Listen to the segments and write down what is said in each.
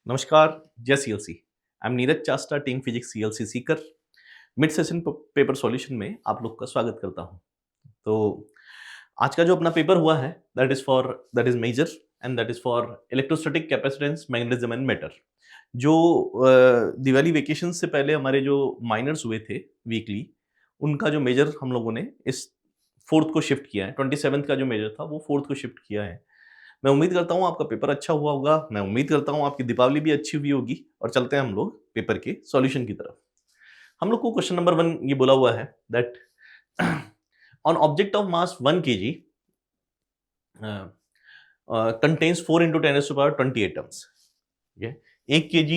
नमस्कार, जय CLC. I am Neeraj Chasta, team physics CLC Sikar. Mid session paper solution में आप लोग का स्वागत करता हूं। तो आज का जो अपना पेपर हुआ है that is major and that is for electrostatic capacitance, magnetism and matter. जो दिवाली वेकेशन से पहले हमारे जो माइनर्स हुए थे वीकली, उनका जो मेजर हम लोगों ने इस फोर्थ को शिफ्ट किया है। 27th का जो मेजर था वो फोर्थ को शिफ्ट किया है। मैं उम्मीद करता हूँ आपका पेपर अच्छा हुआ होगा। मैं उम्मीद करता हूँ आपकी दीपावली भी अच्छी हुई होगी। और चलते हैं हम लोग पेपर के सॉल्यूशन की तरफ। हम लोग को क्वेश्चन नंबर 1 ये बोला हुआ है that on object of mass 1 kg contains 4 into 10⁻20 atoms. ठीक है, 1 kg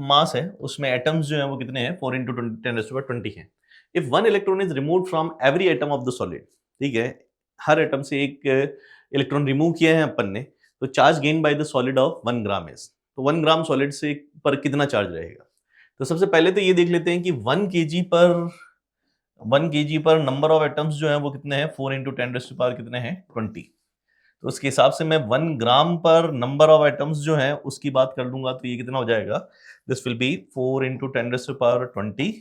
मास है, उसमें एटम्स जो है वो कितने हैं? 4 into 10⁻20 है। If 1 electron is remove from every atom of the solid, ठीक है, हर एटम से एक इलेक्ट्रॉन रिमूव किया है अपन ने, तो charge gain by the solid of 1 gram is, तो 1 ग्राम सॉलिड से पर कितना चार्ज रहेगा? तो सबसे पहले तो ये देख लेते हैं कि 1 kg पर नंबर ऑफ एटम्स जो है वो कितने हैं? 4 into 10⁻, कितने हैं? 20। तो उसके हिसाब से मैं 1 ग्राम पर नंबर ऑफ एटम्स जो है उसकी बात कर लूंगा, तो ये कितना हो जाएगा? This will be 4 into 10⁻20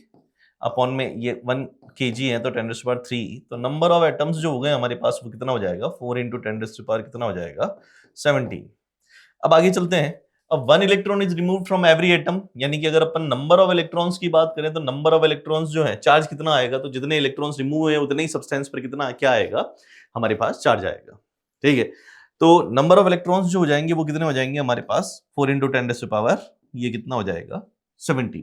upon में ये 1 kg है तो 10⁻3, तो नंबर ऑफ एटम्स जो हो गए हमारे पास वो कितना हो जाएगा? 4 into 10⁻, कितना हो जाएगा? 17। अब आगे चलते हैं। अब 1 electron is remove from every atom, यानी कि अगर अपन नंबर ऑफ इलेक्ट्रॉन्स की बात करें तो नंबर ऑफ इलेक्ट्रॉन्स जो है, चार्ज कितना आएगा? तो जितने इलेक्ट्रॉन्स रिमूव हुए उतने ही सब्सटेंस पर कितना क्या आएगा? हमारे पास चार्ज आएगा। ठीक है, तो नंबर ऑफ इलेक्ट्रॉन्स जो हो जाएंगे वो कितने हो जाएंगे हमारे पास? 4 into 10⁻, ये कितना हो जाएगा? 17।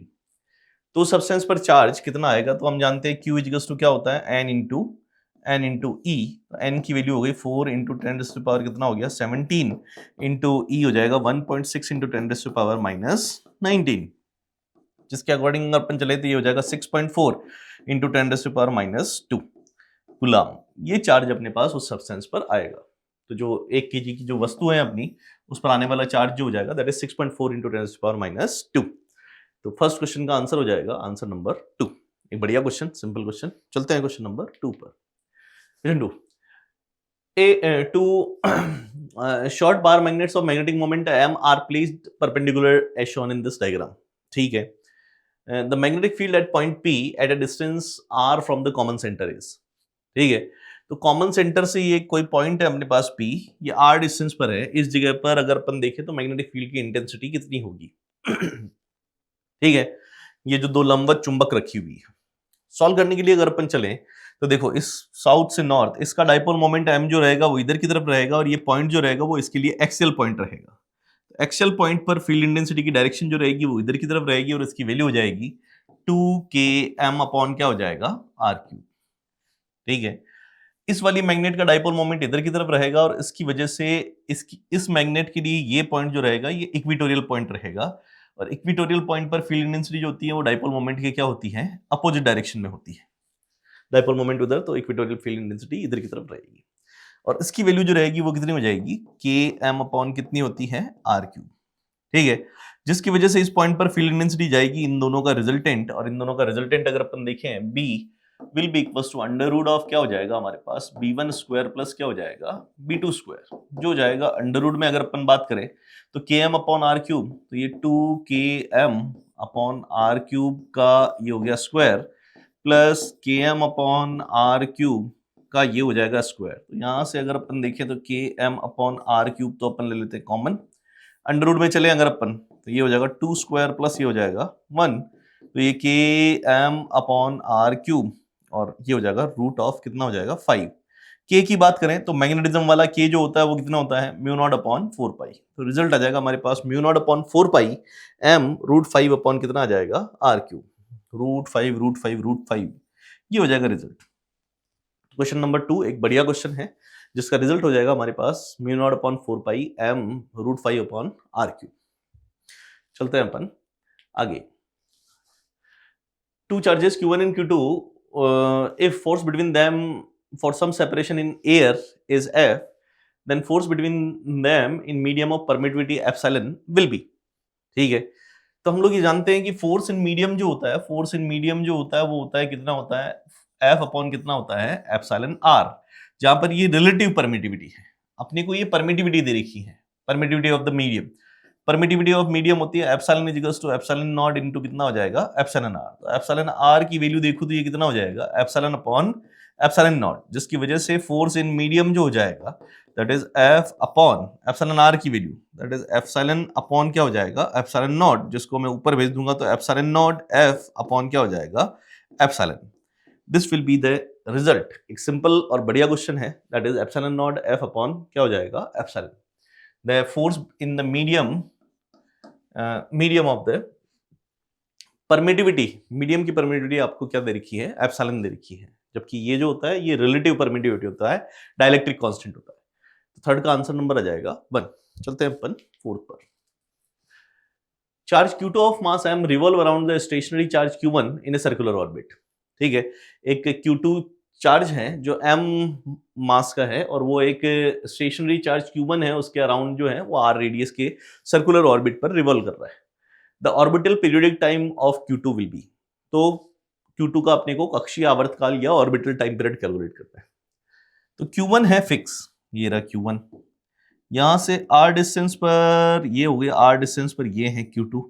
तो सब्सटेंस पर चार्ज कितना आएगा? तो हम जानते हैं Q इक्वल्स टू क्या होता है? n into E। तो n की वैल्यू हो गई 4 into 10⁻, कितना हो गया? 17 into E हो जाएगा 1.6 into 10⁻⁻19, जिसके अकॉर्डिंग अपन चले तो ये हो जाएगा 6.4 into 10⁻⁻2 कूलम। ये चार्ज अपने पास उस सब्सटेंस पर आएगा। तो जो 1 kg की जो वस्तु है अपनी, उस पर आने वाला चार्ज जो हो जाएगा दैट इज 6.4 into 10⁻⁻2। तो फर्स्ट क्वेश्चन का आंसर हो जाएगा आंसर नंबर 2। एक बढ़िया क्वेश्चन, सिंपल क्वेश्चन। चलते हैं क्वेश्चन नंबर 2 पर। Question 2, two short bar magnets of magnetic moment M are placed perpendicular as shown in this diagram। ठीक है, the magnetic field at point P at a distance R from the common center is। ठीक है, तो common centre से ये कोई point है अपने पास P, ये R डिस्टेंस पर है। इस जगह पर अगर अपन देखें तो मैग्नेटिक फील्ड की इंटेंसिटी कितनी होगी? ठीक है, ये जो दो लंबवत चुंबक रखी हुई है, सॉल्व करने के लिए अगर अपन चलें तो देखो, इस साउथ से नॉर्थ इसका डाइपोल मोमेंट m जो रहेगा वो इधर की तरफ रहेगा, और ये पॉइंट जो रहेगा वो इसके लिए एक्सियल पॉइंट रहेगा। एक्सियल पॉइंट पर फील्ड इंटेंसिटी की डायरेक्शन जो रहेगी वो इधर की तरफ रहेगी, और इसकी वैल्यू हो जाएगी 2km अपॉन क्या हो जाएगा? r3। ठीक है, इस वाली मैग्नेट का डाइपोल मोमेंट इधर की तरफ रहेगा, और इसकी वजह से इस मैग्नेट के लिए ये पॉइंट जो रहेगा ये इक्वेटोरियल पॉइंट रहेगा, और इक्वेटोरियल पॉइंट पर फील्ड इंटेंसिटी जो होती है वो डाइपोल मोमेंट के क्या होती है? अपोजिट डायरेक्शन में होती है। डाइपोल मोमेंट उधर, तो इक्वेटोरियल फील्ड इंटेंसिटी इधर की तरफ रहेगी, और इसकी वैल्यू जो रहेगी वो कितनी हो जाएगी? km अपॉन कितनी होती है? r3। ठीक है, जिसकी वजह से इस पॉइंट पर फील्ड इंटेंसिटी जाएगी इन दोनों का रिजल्टेंट, और इन दोनों का रिजल्टेंट अगर अपन देखें b will be equals to under root of क्या हो जाएगा हमारे पास? b1 स्क्वायर प्लस क्या हो जाएगा? b2 स्क्वायर, जो हो जाएगा अंडर रूट में। अगर अपन बात करें तो km अपॉन r3, तो ये 2km अपॉन r3 का ये हो गया square, plus km upon r3 का ये हो जाएगा स्क्वायर। तो यहां से अगर अपन देखें तो km अपॉन r3 तो अपन ले लेते हैं कॉमन, अंडर रूट में चले अगर अपन तो ये हो जाएगा 2 स्क्वायर प्लस ये हो जाएगा 1, तो ये km अपॉन r3, और ये हो जाएगा रूट ऑफ कितना हो जाएगा? 5। k की बात करें तो मैग्नेटिज्म वाला k जो होता है वो कितना होता है? μ0 अपॉन 4 पाई। तो रिजल्ट आ जाएगा हमारे पास μ0 अपॉन 4 पाई m रूट 5 अपॉन कितना आ जाएगा? r3, रूट 5 रूट 5 रूट 5, ये हो जाएगा रिजल्ट। क्वेश्चन नंबर 2 एक बढ़िया क्वेश्चन है, जिसका रिजल्ट हो जाएगा हमारे पास μ0 अपॉन 4 पाई m रूट 5 अपॉन r3। चलते हैं अपन आगे। Two charges Q1 and Q2, if force between them for some separation in air is F, then force between them in medium of permittivity epsilon will be। ठीक है, तो हम लोग ये जानते हैं कि फोर्स इन मीडियम जो होता है, फोर्स इन मीडियम जो होता है वो होता है कितना होता है? F अपॉन कितना होता है? एप्सिलॉन r, जहां पर ये रिलेटिव परमिटिविटी है। अपने को ये परमिटिविटी दे रखी है, permittivity of the medium. Permittivity of medium होती है epsilon is equals to epsilon naught into कितना हो जाएगा एप्सिलॉन आर। तो एप्सिलॉन आर की वैल्यू देखो तो ये कितना हो जाएगा एप्सिलॉन अपॉन एप्सिलॉन नॉट, जिसकी वजह से फोर्स इन मीडियम जो हो जाएगा that is F upon epsilon R की value that is epsilon upon क्या हो जाएगा एप्सिलॉन नॉट, जिसको मैं ऊपर भेज दूंगा तो एप्सिलॉन नॉट एफ अपॉन क्या हो जाएगा epsilon. This will be the result. एक सिंपल और बढ़िया क्वेश्चन है that is epsilon not F upon क्या हो जाएगा epsilon. The force in the medium of the permittivity, medium की परमिटिविटी आपको क्या दे रखी है एप्सिलॉन दे रखी है, जबकि ये जो होता है ये रिलेटिव परमिटिविटी होता है, डाइलेक्ट्रिक कांस्टेंट होता है। तो थर्ड का आंसर नंबर आ जाएगा 1। चलते हैं अपन फोर्थ पर। Charge Q2 of mass m revolve around the stationary charge Q1 in a circular orbit. ठीक है, एक Q2 चार्ज है जो m मास का है और वो एक स्टेशनरी चार्ज Q1 है, उसके अराउंड जो है वो r रेडियस के सर्कुलर ऑर्बिट पर रिवॉल्व कर रहा है। The orbital periodic time of Q2 will be. तो Q2 का अपने को कक्षीय आवर्तकाल या ऑर्बिटल टाइम पीरियड कैलकुलेट करना है। तो Q1 है फिक्स, ये रहा Q1, यहां से r डिस्टेंस पर ये हो गया, r डिस्टेंस पर ये है Q2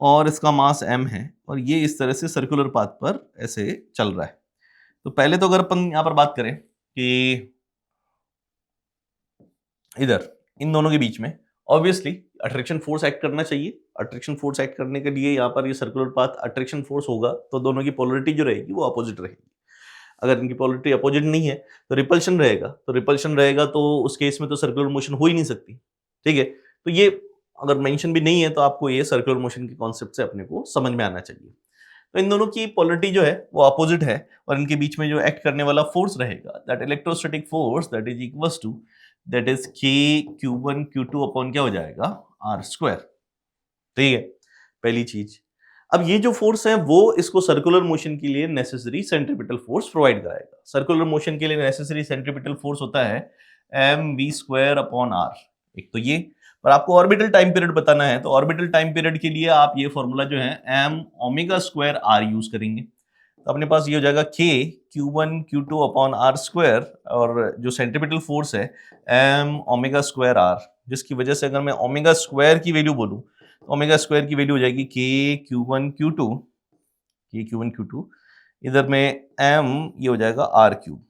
और इसका मास m है और ये इस तरह से सर्कुलर पाथ पर ऐसे चल रहा है। तो पहले तो अगर अपन यहां पर बात करें कि इधर इन दोनों के बीच में ऑब्वियसली अट्रैक्शन फोर्स एक्ट करना चाहिए। अट्रैक्शन फोर्स एक्ट करने के लिए यहाँ पर ये सर्कुलर पाथ अट्रैक्शन फोर्स होगा तो दोनों की पोलरिटी जो रहेगी वो अपोजिट रहेगी। अगर इनकी पोलरिटी अपोजिट नहीं है तो रिपल्शन रहेगा, तो रिपल्शन रहेगा तो उस केस में तो सर्कुलर मोशन हो ही नहीं सकती। ठीक है, तो ये अगर मेंशन भी नहीं है तो आपको ये सर्कुलर मोशन के कॉन्सेप्ट से अपने को समझ में आना चाहिए। तो इन दोनों की पोलरिटी जो है वो अपोजिट है और इनके बीच में जो एक्ट करने वाला फोर्स रहेगा that electrostatic force that is equals to that is k Q1 Q2 upon क्या हो जाएगा r स्क्वायर। ठीक है, पहली चीज। अब ये जो फोर्स है वो इसको सर्कुलर मोशन के लिए नेसेसरी सेंट्रीपिटल फोर्स प्रोवाइड कराएगा। सर्कुलर मोशन के लिए नेसेसरी सेंट्रीपिटल फोर्स होता है mv स्क्वायर अपॉन r। एक तो ये, पर आपको ऑर्बिटल टाइम पीरियड बताना है तो ऑर्बिटल टाइम पीरियड के लिए आप ये फॉर्मूला जो है m omega square r use करेंगे। तो अपने पास ये हो जाएगा k Q1 Q2 upon r square और जो सेंट्रीपिटल फोर्स है m ओमेगा स्क्वायर r, जिसकी वजह से अगर मैं ओमेगा स्क्वायर की वैल्यू बोलूं तो ओमेगा स्क्वायर की वैल्यू हो जाएगी k Q1 Q2, इधर में m ये हो जाएगा r क्यूब।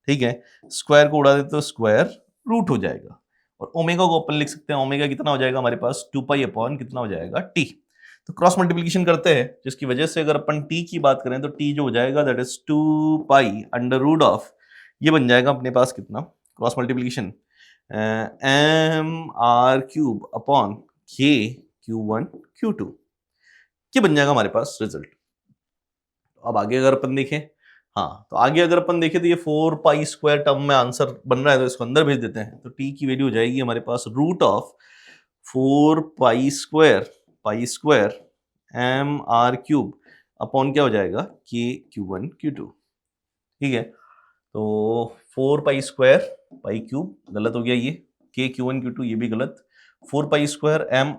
ठीक है, स्क्वायर को उड़ा देते तो स्क्वायर रूट हो जाएगा और ओमेगा को अपन लिख सकते हैं, ओमेगा कितना हो जाएगा हमारे पास 2 पाई अपॉन कितना हो जाएगा t। तो क्रॉस मल्टीप्लिकेशन करते हैं जिसकी वजह से अगर अपन t की बात करें तो t जो हो जाएगा that is 2 pi under root of, ये बन जाएगा अपने पास कितना cross multiplication m r cube upon k Q1 Q2, ये बन जाएगा हमारे पास रिजल्ट। अब आगे अगर अपन देखें, हाँ तो आगे अगर अपन देखें तो ये 4 पाई स्क्वायर टर्म में आंसर बन रहा है तो इसको अंदर भेज देते हैं। तो t की वैल्यू हो जाएगी हमारे पास root of 4 pi square m r cube upon क्या हो जाएगा k Q1 Q2। ठीक है, तो 4 पाई स्क्वायर पाई क्यूब गलत हो गया, ये k Q1 Q2 ये भी गलत, 4 pi square m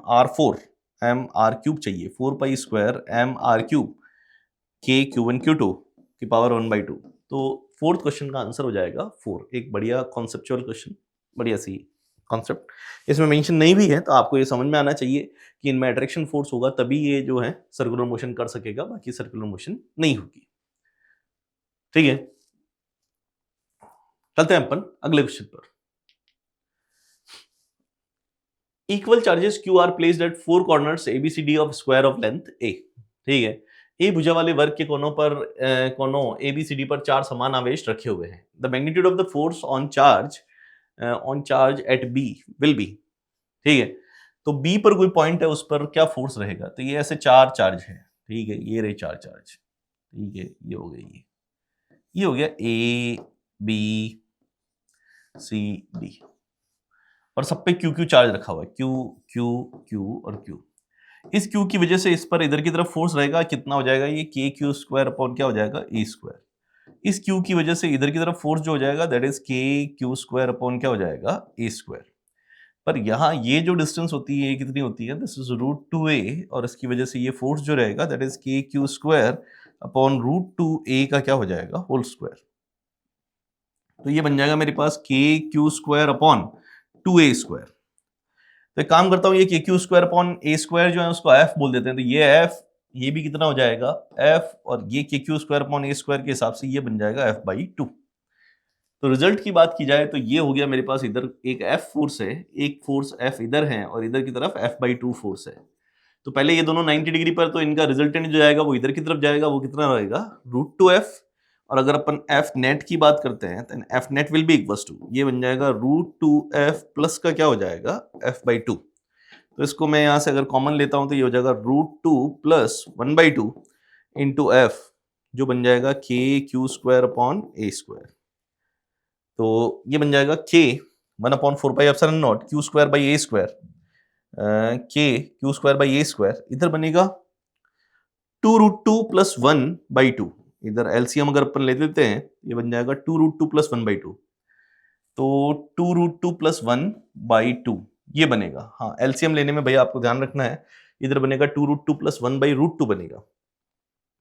r cube चाहिए, 4 pi square m r cube k Q1 Q2 की पावर 1/2। तो फोर्थ क्वेश्चन का आंसर हो जाएगा 4। एक बढ़िया कॉन्सेप्चुअल क्वेश्चन, बढ़िया सी कॉन्सेप्ट, इसमें मेंशन नहीं भी है तो आपको ये समझ में आना चाहिए कि इनमें अट्रैक्शन फोर्स होगा तभी ये जो है सर्कुलर मोशन कर सकेगा, बाकी सर्कुलर मोशन नहीं होगी। ठीक है, चलते हैं अपन अगले क्वेश्चन पर। Equal charges Q are placed at 4 corners ABCD of square of length A। ठीक है, ए भुजा वाले वर्ग के कोनों पर कोनों ABCD पर 4 समान आवेश रखे हुए हैं। The magnitude of the force on charge at B will B. ठीक है, तो B पर कोई पॉइंट है उस पर क्या फोर्स रहेगा, तो ये ऐसे 4 चार्ज है। ठीक है, ये रहे 4 चार्ज। ठीक है, ये हो गया, ये हो गया A B C D और सब पे Q चार्ज रखा हुआ है, Q और Q। इस Q की वजह से इस पर इधर की तरफ फोर्स रहेगा, कितना हो जाएगा ये KQ स्क्वायर अपॉन क्या हो जाएगा A स्क्वायर। इस Q की वजह से इधर की तरफ फोर्स जो हो जाएगा that is KQ square upon क्या हो जाएगा A स्क्वायर। पर यहाँ ये जो डिस्टेंस होती है ये कितनी होती है, दिस इज √2a और इसकी वजह से ये फोर्स जो रहेगा that is KQ square upon √2a का क्या हो जाएगा होल स्क्वायर। तो ये बन जाएगा मेरे पास KQ square upon 2a square. तो एक काम करता हूँ, ये के Q square upon A square जो है उसको एफ बोल देते हैं, तो ये एफ, ये भी कितना हो जाएगा एफ, और ये के Q square upon A square के हिसाब से ये बन जाएगा एफ बाई 2। तो रिजल्ट की बात की जाए तो ये हो गया मेरे पास, इधर एक एफ फोर्स है, एक फोर्स एफ इधर है, और इधर की तरफ एफ बाई 2 फोर्स है। तो पहले ये दोनों 90 डिग्री पर, तो इनका रिजल्टेंट जो जाएगा वो इधर की तरफ जाएगा, वो कितना रहेगा √2f। और अगर अपन एफ नेट की बात करते हैं तो F net will be equals to, ये बन जाएगा √2f प्लस का क्या हो जाएगा एफ बाई 2। तो इसको मैं यहां से अगर कॉमन लेता हूं तो ये हो जाएगा √2 प्लस 1/2 इंटू एफ, जो बन जाएगा के Q square upon A square. तो ये बन जाएगा के 1/4πε0 Q square by A square, के Q square by A square, इधर बनेगा 2√2 प्लस 1/2, इधर एलसीएम अगर अपन ले लेते हैं ये बन जाएगा 2√2 प्लस 1/2, तो 2√2 प्लस 1/2 ये बनेगा। हाँ, एलसीएम लेने में भैया आपको ध्यान रखना है, इधर बनेगा 2√2 प्लस 1/√2 बनेगा,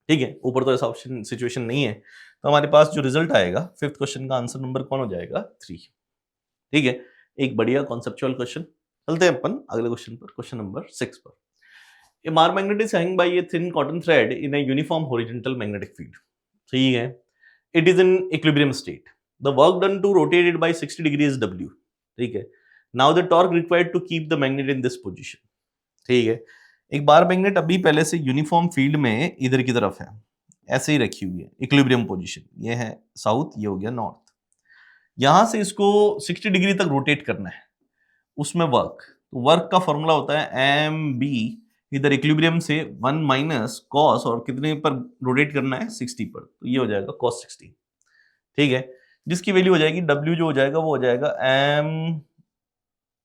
ठीक है। ऊपर तो ऐसा ऑप्शन सिचुएशन नहीं है, तो हमारे पास जो रिजल्ट आएगा फिफ्थ क्वेश्चन का आंसर नंबर कौन हो जाएगा 3, ठीक है। एक बढ़िया कॉन्सेप्चुअल क्वेश्चन। चलते हैं अपन अगले क्वेश्चन पर, क्वेश्चन नंबर 6 पर। A bar magnet is hung by a thin cotton thread in a uniform horizontal magnetic field. ठीक है, it is in equilibrium state. The work done to rotate it by 60 degrees is W. ठीक है, now the torque required to keep the magnet in this position. ठीक है, एक bar magnet अभी पहले से यूनिफॉर्म फील्ड में इधर की तरफ है, ऐसे ही रखी हुई है, इक्विलिब्रियम पोजीशन, ये है साउथ, ये हो गया नॉर्थ। यहां से इसको 60 डिग्री तक रोटेट करना है, उसमें वर्क, तो वर्क का फॉर्मूला होता है एम बी, इधर इक्विलिब्रियम से 1 माइनस कॉस, और कितने पर रोटेट करना है 60 पर, तो ये हो जाएगा cos 60, ठीक है। जिसकी वैल्यू हो जाएगी W, जो हो जाएगा वो हो जाएगा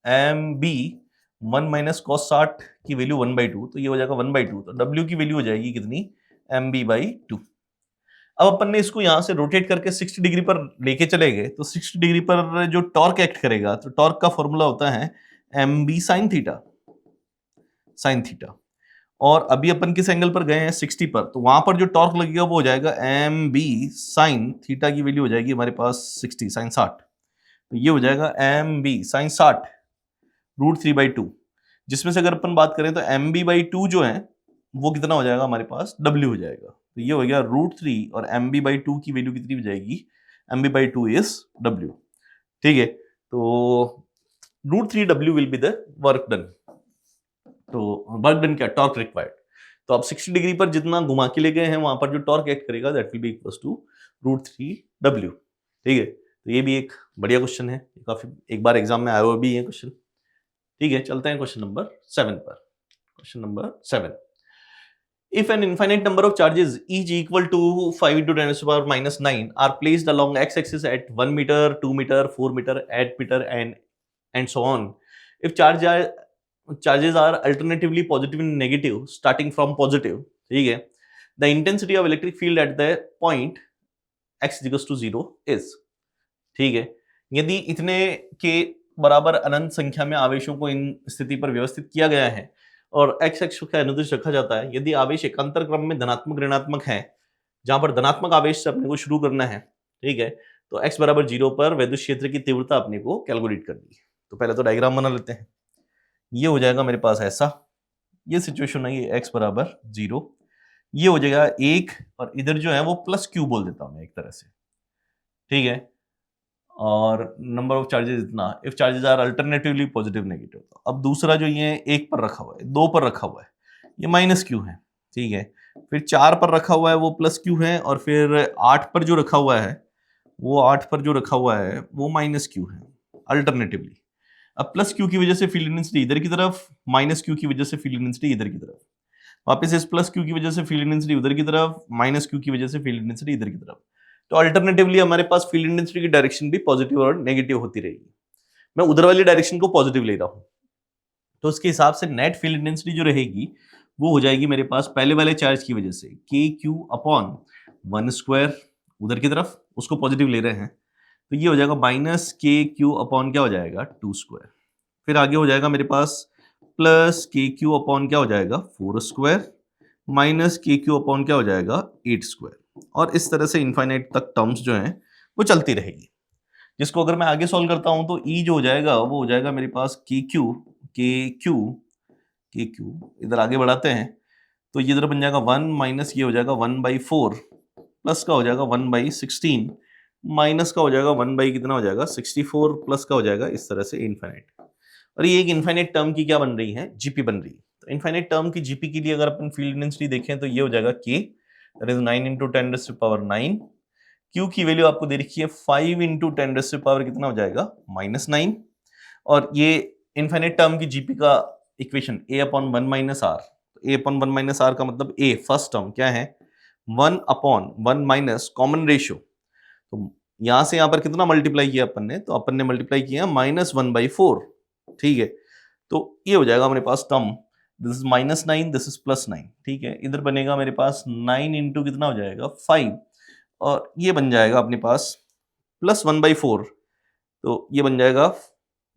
एम बी 1 माइनस कॉस 60 की वैल्यू 1/2, तो ये हो जाएगा 1/2, तो W की वैल्यू हो जाएगी कितनी एम बी बाई 2। अब अपन ने इसको यहां से रोटेट करके 60 डिग्री पर लेके चले गए, तो 60 डिग्री पर जो टॉर्क एक्ट करेगा, तो टॉर्क का फॉर्मूला होता है M B sine theta, sine theta. और अभी अपन किस एंगल पर गए हैं 60 पर, तो वहां पर जो टॉर्क लगेगा वो हो जाएगा एम बी साइन थीटा की वैल्यू हो जाएगी हमारे पास 60 साइन 60, तो ये हो जाएगा एम बी साइन 60 √3/2, जिसमें से अगर अपन बात करें तो एम बी बाई 2 जो है वो कितना हो जाएगा हमारे पास W हो जाएगा, तो ये हो गया √3, और एम बी बाई 2 की वैल्यू कितनी हो जाएगी M B by 2 is W, ठीक है। तो √3W will be the work done. तो वर्क डन क्या, टॉर्क रिक्वायर्ड। तो आप 60 डिग्री पर जितना घुमा के ले गए हैं वहां पर जो टॉर्क एक्ट करेगा that will be equals to √3W, ठीक है। तो ये भी एक बढ़िया क्वेश्चन है, काफी एक बार एग्जाम में आया हुआ भी है क्वेश्चन, ठीक है। चलते हैं क्वेश्चन नंबर 7 पर। Question number 7, if an infinite number of charges each equal to 5 × 10⁻⁹ are placed along x-axis at 1 meter, 2 meter, 4 meter, 8 meter and so on, if charges are alternatively positive and negative starting from positive, ठीक है, the intensity of electric field at the point x = 0 is, ठीक है। यदि इतने के बराबर अनंत संख्या में आवेशों को इन स्थिति पर व्यवस्थित किया गया है और x अक्ष का अनुदिश रखा जाता है, यदि आवेश एकांतर क्रम में धनात्मक ऋणात्मक है, जहां पर धनात्मक आवेश से अपने को शुरू करना है, ठीक है, तो x = 0 पर वैद्युत क्षेत्र की तीव्रता अपने को कैलकुलेट करनी है। तो पहले तो डायग्राम बना लेते हैं, ये हो जाएगा मेरे पास ऐसा, ये सिचुएशन है, ये x = 0, ये हो जाएगा 1, और इधर जो है वो प्लस q बोल देता हूं मैं एक तरह से, ठीक है। और नंबर ऑफ चार्जेस इतना, if charges are alternatively positive negative. अब दूसरा जो ये 1 पर रखा हुआ है, 2 पर रखा हुआ है, ये -q है, ठीक है। फिर 4 पर रखा हुआ है वो +q है, और फिर 8 पर जो रखा हुआ है वो 8 पर जो रखा हुआ है वो -q है अल्टरनेटिवली। अब +q की वजह से फील्ड इंटेंसिटी इधर की तरफ, -q की वजह से फील्ड इंटेंसिटी इधर की तरफ, वापस इस +q की वजह से फील्ड इंटेंसिटी उधर की तरफ, -q की वजह से फील्ड इंटेंसिटी इधर की तरफ। तो अल्टरनेटिवली हमारे पास फील्ड इंटेंसिटी की डायरेक्शन भी पॉजिटिव और नेगेटिव होती रहेगी। मैं उधर वाली डायरेक्शन को पॉजिटिव ले रहा हूं, तो उसके हिसाब से नेट फील्ड इंटेंसिटी जो रहेगी वो हो जाएगी मेरे पास पहले वाले चार्ज की वजह से KQ/1² उधर की तरफ, उसको पॉजिटिव ले रहे हैं, तो ये हो जाएगा -KQ/ क्या हो जाएगा 2²। फिर आगे हो जाएगा मेरे पास +KQ/ क्या हो जाएगा 4² -KQ/ क्या हो जाएगा 8²। और इस तरह से इनफाइनाइट तक टर्म्स जो हैं वो चलती रहेगी, जिसको अगर मैं आगे सॉल्व करता हूं तो E जो हो जाएगा वो हो जाएगा मेरे पास KQ के क्यू इधर आगे बढ़ाते हैं तो ये इधर बन जाएगा 1 माइनस ये हो जाएगा 1/4 प्लस का हो जाएगा 1/16 माइनस का हो जाएगा 1 बाई कितना हो जाएगा 64 प्लस का हो जाएगा इस तरह से इनफाइनाइट। और ये एक इनफाइनाइट टर्म की क्या बन रही है, जीपी बन रही है। तो इनफाइनाइट टर्म की जीपी के लिए अगर अपन फील्ड इंटेंसिटी देखें तो ये हो जाएगा के, दैट इज 9 × 10⁻⁹। क्यू की वैल्यू आपको दे रखी है 5 × 10⁻, कितना हो जाएगा -9। और ये इनफाइनाइट टर्म की जीपी का equation a/1 - r, a/1 - r का मतलब a फर्स्ट टर्म क्या है 1/1 माइनस कॉमन रेशियो। तो यहां से यहां पर कितना मल्टीप्लाई किया अपन ने, तो अपन ने मल्टीप्लाई किया -1/4, ठीक है। तो ये हो जाएगा मेरे पास term, this is -9, this is +9, ठीक है। इधर बनेगा मेरे पास 9 × कितना हो जाएगा 5, और ये बन जाएगा अपने पास +1/4, तो ये बन जाएगा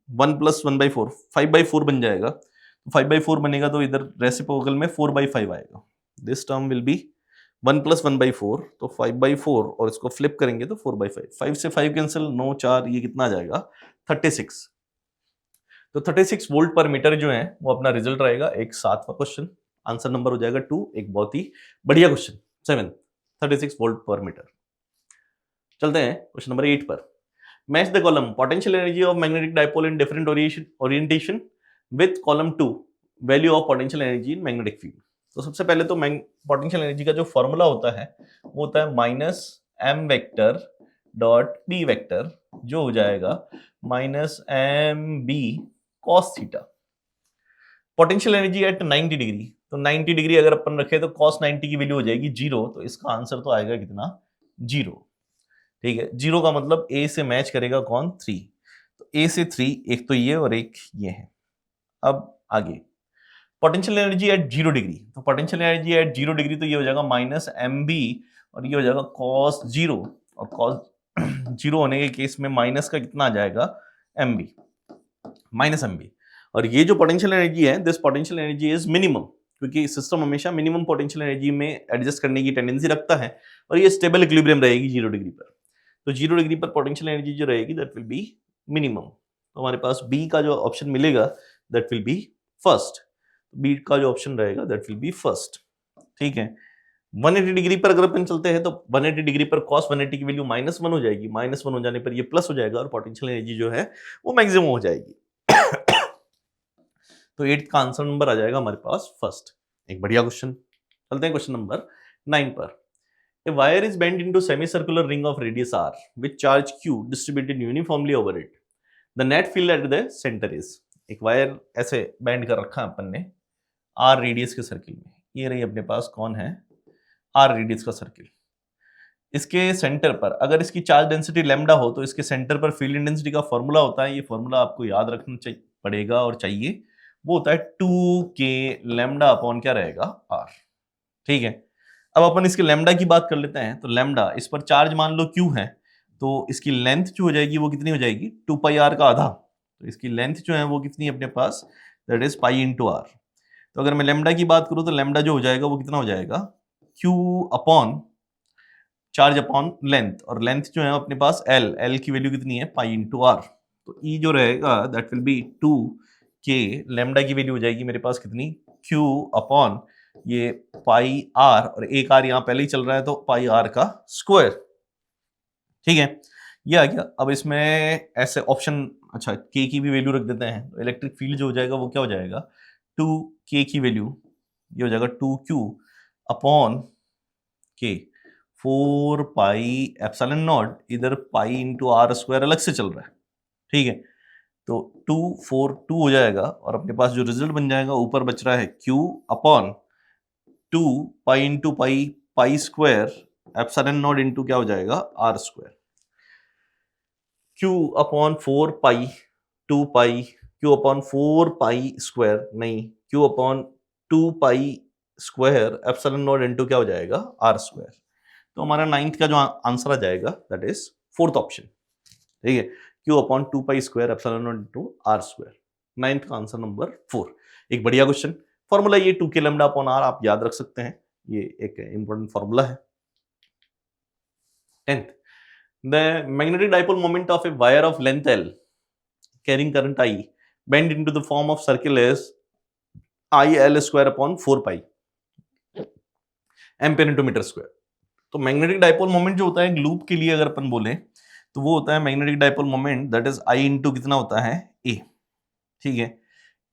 1 + 1/4, 5/4 बन जाएगा। 5/4 बनेगा तो इधर रेसिप्रोकल में 4/5 आएगा। दिस टर्म विल बी 1 + 1/4, तो 5/4, और इसको फ्लिप करेंगे तो 4/5। 5 से 5 कैंसिल, 9 4, ये कितना आ जाएगा 36। तो 36 वोल्ट पर मीटर जो है वो अपना रिजल्ट रहेगा। एक 7वां क्वेश्चन, आंसर नंबर हो जाएगा 2। एक बहुत ही बढ़िया क्वेश्चन। 7 36 वोल्ट पर मीटर। चलते हैं क्वेश्चन नंबर 8 पर। Match the column potential energy of magnetic dipole in different orientation with column 2 value of potential energy in magnetic field. तो सबसे पहले तो पोटेंशियल एनर्जी का जो फॉर्मूला होता है वो होता है -m vector dot b vector, जो हो जाएगा -mb cos theta. Potential energy at 90 degree, तो 90 डिग्री अगर अपन रखे तो cos 90 की वैल्यू हो जाएगी 0, तो इसका आंसर तो आएगा कितना 0, ठीक है। 0 का मतलब a से मैच करेगा कौन 3, तो a से 3 एक तो ये और एक ये है। अब आगे पोटेंशियल एनर्जी एट 0 डिग्री, तो पोटेंशियल एनर्जी एट 0 डिग्री तो ये हो जाएगा -mb, और ये हो जाएगा cos 0, और cos 0 होने के केस में माइनस का कितना आ जाएगा mb, -mb। और ये जो पोटेंशियल एनर्जी है, this potential energy is minimum, क्योंकि सिस्टम हमेशा मिनिमम पोटेंशियल एनर्जी में एडजस्ट करने की टेंडेंसी रखता है, और ये स्टेबल इक्विलिब्रियम रहेगी 0 डिग्री पर। तो 0 डिग्री पर पोटेंशियल एनर्जी जो रहेगी दैट विल बी मिनिमम। तो हमारे पास बी का जो ऑप्शन मिलेगा that will be first, B का जो ऑप्शन रहेगा दैट विल बी फर्स्ट, ठीक है। 180 डिग्री पर अगर अपन चलते हैं तो 180 डिग्री पर cos 180 की वैल्यू -1 हो जाएगी, -1 हो जाने पर ये प्लस हो जाएगा और पोटेंशियल एनर्जी जो है वो मैक्सिमम हो जाएगी। तो 8 का आंसर नंबर आ जाएगा हमारे पास फर्स्ट। एक बढ़िया क्वेश्चन। चलते हैं क्वेश्चन नंबर 9 पर। A wire is bent into semicircular ring of radius r with charge q distributed uniformly over it. The net field at the center is, एक वायर ऐसे बैंड कर रखा है अपन ने r रेडियस के सर्किल में। ये रही अपने पास कौन है r रेडियस का सर्किल। इसके सेंटर पर अगर इसकी चार्ज डेंसिटी लैम्डा हो तो इसके सेंटर पर फील्ड इंटेंसिटी का फॉर्मूला होता है, ये फॉर्मूला आपको याद रखना पड़ेगा और चाहिए, वो होता है 2k लैम्डा अपॉन क्या रहेगा r, ठीक है। अब अपन इसके लैम्डा की बात कर लेते हैं। तो लैम्डा, इस पर चार्ज मान लो q है, तो इसकी लेंथ जो हो जाएगी वो कितनी हो जाएगी 2πr का आधा, तो इसकी लेंथ जो है वो कितनी है अपने पास दैट इज पाई × r। तो अगर मैं लैम्डा की बात करूं तो लैम्डा जो हो जाएगा वो कितना हो जाएगा q upon charge upon length, और लेंथ जो है अपने पास l की वैल्यू कितनी है पाई × r। तो e जो रहेगा that will B 2k, lambda की वैल्यू हो जाएगी मेरे पास कितनी q अपॉन ये पाई r, और एक r यहाँ पहले ही चल रहा है तो पाई r का स्क्वायर, ठीक है। ये आ गया। अब इसमें ऐसे ऑप्शन, अच्छा k की भी वैल्यू रख देते हैं, तो इलेक्ट्रिक फील्ड जो हो जाएगा वो क्या हो जाएगा 2k की वैल्यू, ये हो जाएगा 2q अपॉन k 4πε0, इधर पाई × r स्क्वायर अलग से चल रहा है, ठीक है। तो 242 हो जाएगा, और अपने पास जो रिजल्ट बन जाएगा ऊपर बच रहा है q upon 2 pi × pi square ε0 into क्या हो जाएगा r square, q upon 4 pi 2 pi, q upon 4 pi square नहीं, q upon 2 pi square ε0 into क्या हो जाएगा r स्क्वायर। तो हमारा 9th का जो आंसर आ जाएगा दैट इज 4th ऑप्शन, ठीक है। q upon 2 pi square ε0 into r square, 9th का आंसर नंबर 4। एक बढ़िया क्वेश्चन। फॉर्मूला ये 2k लैम्डा अपॉन r आप याद रख सकते हैं, ये एक इंपॉर्टेंट फॉर्मूला है। 10th, the magnetic dipole moment of a wire of length L carrying current I bent into the form of circle is IL square upon 4 pi ampere into metre square. तो magnetic dipole moment जो होता है एक loop के लिए अगर अपन बोले तो वो होता है magnetic dipole moment that is I into कितना होता है ए, ठीक है।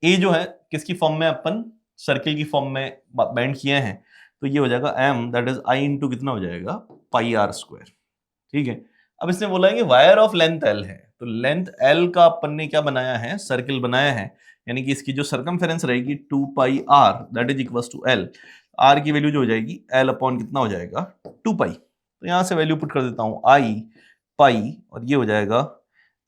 ए जो है किसकी फॉर्म में, अपन सर्किल की फॉर्म में बैंड किए हैं, तो ये हो जाएगा M that is I into कितना हो जाएगा पाई आर स्क्वायर, ठीक है। अब इसने बोला है कि वायर ऑफ लेंथ एल है, तो लेंथ एल का अपन ने क्या बनाया है, सर्किल बनाया है, यानी कि इसकी जो सर्कमफेरेंस रहेगी 2 pi R that is equals to L, R की वैल्यू जो हो जाएगी एल अपॉन कितना हो जाएगा 2 पाई, तो यहां से वैल्यू पुट कर देता हूं आई पाई और ये हो जाएगा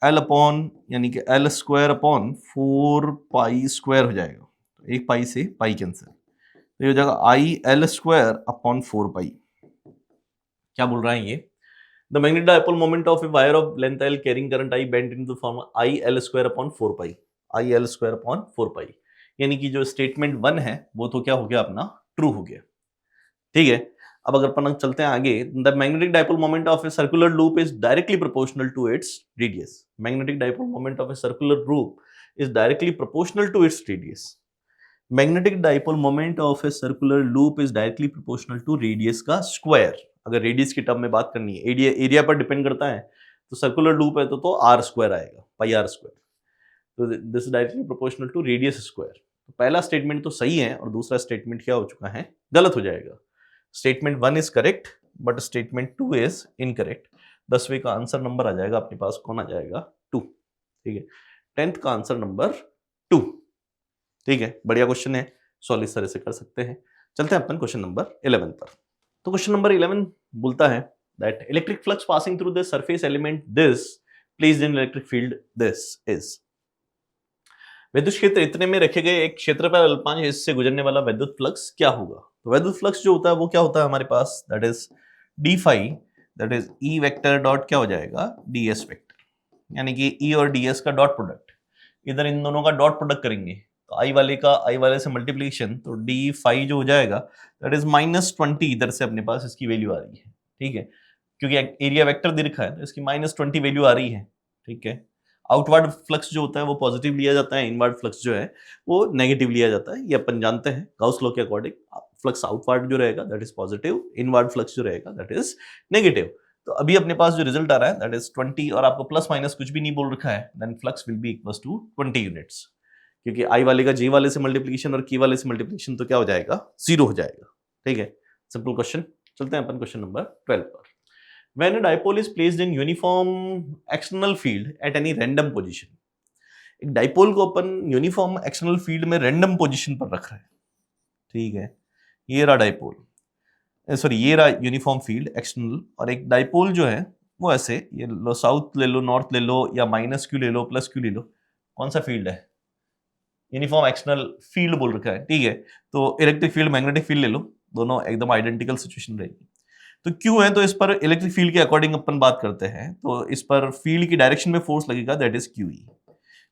एल अपॉन यानी कि L square upon 4 pi square हो जाएगा, तो एक पाई से पाई कैंसिल, तो ये हो जाएगा आई एल स्क्वायर अपॉन 4 पाई। क्या बोल रहा है ये, the magnetic dipole moment of a wire of length L carrying current I bent into the form I L square upon 4 pi, I L square upon 4 पाई, यानी कि जो स्टेटमेंट 1 है वो तो क्या हो गया अपना ट्रू हो गया, ठीक है। अब अगर अपन चलते हैं आगे, the magnetic dipole moment of a circular loop is directly proportional to its radius, magnetic dipole moment of a circular loop is directly proportional to its radius, magnetic dipole moment of a circular loop is directly proportional to radius का square. अगर radius की term में बात करनी है, area पर depend करता है, तो सर्कुलर लूप है तो आर स्क्वायर आएगा, पाई आर स्क्वायर, तो this is directly proportional to radius square. तो पहला स्टेटमेंट तो सही है और दूसरा स्टेटमेंट क्या हो चुका है, गलत हो जाएगा। Statement 1 is correct but statement 2 is incorrect. 10वें का आंसर नंबर आ जाएगा अपने पास, कौन आ जाएगा 2, ठीक है। 10th का आंसर नंबर 2, ठीक है। बढ़िया क्वेश्चन है, सॉल्व इस तरह से कर सकते हैं। चलते हैं अपन क्वेश्चन नंबर 11 पर। तो क्वेश्चन नंबर 11 बोलता है that electric flux passing through the surface element this placed in electric field this is, विद्युत क्षेत्र इतने में रखे गए एक क्षेत्र पर अल्पांश इससे गुजरने वाला विद्युत फ्लक्स क्या होगा। तो विद्युत फ्लक्स जो होता है वो क्या होता है हमारे पास, that is D phi that is E vector dot क्या हो जाएगा डी एस वेक्टर, यानी कि ई और डी एस का डॉट प्रोडक्ट, इधर इन दोनों का डॉट प्रोडक्ट करेंगे तो आई वाले का आई वाले से मल्टीप्लीकेशन, तो डी फाई जो हो जाएगा दैट इज -20, इधर से अपने पास इसकी वैल्यू आ रही है, ठीक है, क्योंकि एरिया वेक्टर दे रखा है तो इसकी -20 वैल्यू आ रही है, ठीक है। आउटवर्ड फ्लक्स जो होता है वो पॉजिटिव लिया जाता है, इनवर्ड फ्लक्स जो है वो नेगेटिव लिया जाता है, ये अपन जानते हैं गाउस लॉ के अकॉर्डिंग। फ्लक्स आउटवर्ड जो रहेगा that is positive, inward flux जो रहेगा दैट इज नेगेटिव। तो अभी अपने पास जो रिजल्ट आ रहा है दैट इज 20 और आपको प्लस माइनस कुछ भी नहीं बोल रखा है, then flux will be equals to 20 units, क्योंकि आई वाले का जे वाले से मल्टीप्लिकेशन और की वाले से मल्टीप्लिकेशन तो क्या हो जाएगा 0 हो जाएगा, ठीक है। Simple question. चलते हैं अपन क्वेश्चन नंबर 12 पर। When a dipole is placed in uniform external field at any random position, एक डाइपोल को अपन यूनिफॉर्म एक्सटर्नल फील्ड में रैंडम पोजीशन पर रख रहे हैं, ठीक है। ये रहा डाइपोल, सॉरी ये रहा यूनिफॉर्म फील्ड एक्सटर्नल, और एक डाइपोल जो है वो ऐसे ये लो, साउथ ले लो, नॉर्थ ले लो, या -q ले लो, +q ले लो, कौन सा फील्ड है, यूनिफॉर्म एक्सटर्नल फील्ड बोल रखा है, ठीक है। तो इलेक्ट्रिक फील्ड मैग्नेटिक फील्ड ले लो, दोनों एकदम आइडेंटिकल सिचुएशन रहेगी। तो क्यू है तो इस पर इलेक्ट्रिक फील्ड के अकॉर्डिंग अपन बात करते हैं, तो इस पर फील्ड की डायरेक्शन में फोर्स लगेगा that is Q E,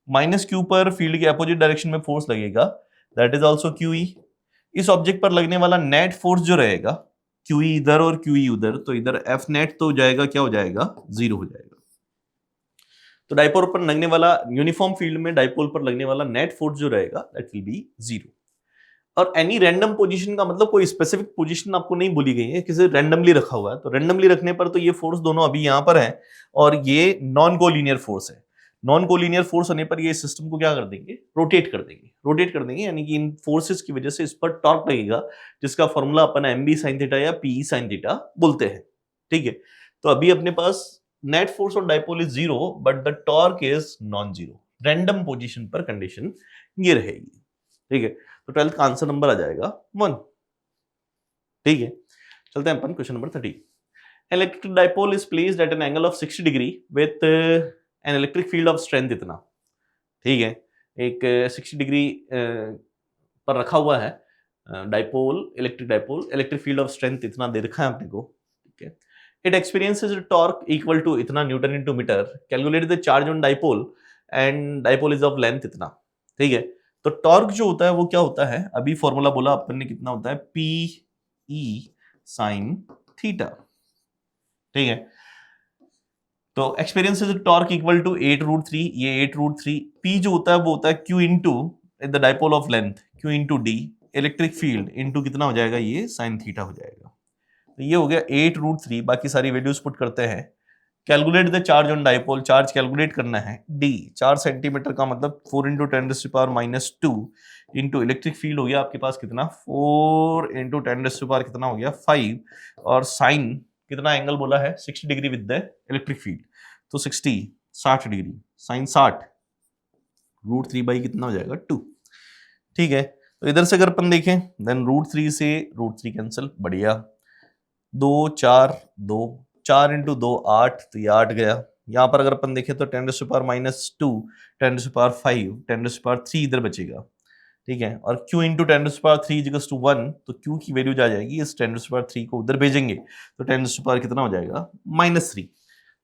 -q पर फील्ड के अपोजिट डायरेक्शन में फोर्स लगेगा that is also Q E. इस ऑब्जेक्ट पर लगने वाला नेट फोर्स जो रहेगा क्यू ई इधर और क्यू ई उधर, तो इधर एफ नेट तो हो जाएगा क्या हो जाएगा 0 हो जाएगा। तो डाइपोल पर लगने वाला यूनिफॉर्म फील्ड में डाइपोल पर लगने वाला नेट फोर्स जो रहेगा दैट विल बी 0। और एनी रैंडम पोजीशन का मतलब कोई स्पेसिफिक पोजीशन आपको नहीं बोली गई है, किसी रैंडमली रखा हुआ है, तो रैंडमली रखने पर तो ये फोर्स दोनों अभी यहां पर है और ये नॉन कोलिनियर फोर्स है। नॉन कोलिनियर फोर्स होने पर ये सिस्टम को क्या कर देंगे, रोटेट कर देंगे, यानी कि इन फोर्सेस की वजह से इस पर टॉर्क लगेगा, जिसका फॉर्मूला अपन एमबी साइन थीटा या पी साइन थीटा बोलते हैं, ठीक है। तो अभी अपने पास नेट फोर्स और dipole is 0 but the torque is non 0, random position पर कंडीशन ये रहेगी, ठीक है। तो 12th का आंसर नंबर आ जाएगा 1, ठीक है। चलते हैं अपन question number 30। Electric dipole is placed at an angle of 60 degree with an electric field of strength इतना, ठीक है। एक 60 डिग्री पर रखा हुआ है dipole, electric field of strength इतना दे रखा है अपने को, ठीक है। It experiences torque equal to इतना newton into metre, calculate the charge on dipole and dipole is of length इतना, ठीक है। तो टॉर्क जो होता है वो क्या होता है, अभी फॉर्मूला बोला अपन ने कितना होता है पी ई साइन थीटा, ठीक है। तो एक्सपीरियंस टॉर्क इक्वल टू 8√3, ये 8√3, पी जो होता है वो होता है Q into the dipole of length, Q into D, electric field into कितना हो जाएगा, ये साइन थीटा हो जाएगा। तो ये हो गया 8√3, बाकी सारी वैल्यूज पुट करते हैं। Calculate the charge on dipole, charge calculate करना है। डी 4 सेंटीमीटर का मतलब 4 इंटू 10⁻⁻2 इंटू इलेक्ट्रिक फील्ड हो गया आपके पास कितना, 4 इंटू 10⁻, कितना हो गया 5, और साइन कितना एंगल बोला है 60 degree with the electric field, तो 60 डिग्री, साइन 60, √3 बाई कितना हो जाएगा 2। ठीक है, तो इधर से अगर अपन देखें देन √3 से √3 कैंसिल, बढ़िया, 2 4 2, 4 इंटू 2 8, तो ये 8 गया। यहाँ पर अगर अपन देखें तो 10⁻⁻2, 10⁵, 10⁻3 इधर बचेगा। ठीक है, और q इंटू 10⁻3 इक्वल्स टू 1, तो q की वैल्यू जा जाएगी, इस 10⁻3 को उधर भेजेंगे तो 10⁻, कितना हो जाएगा -3,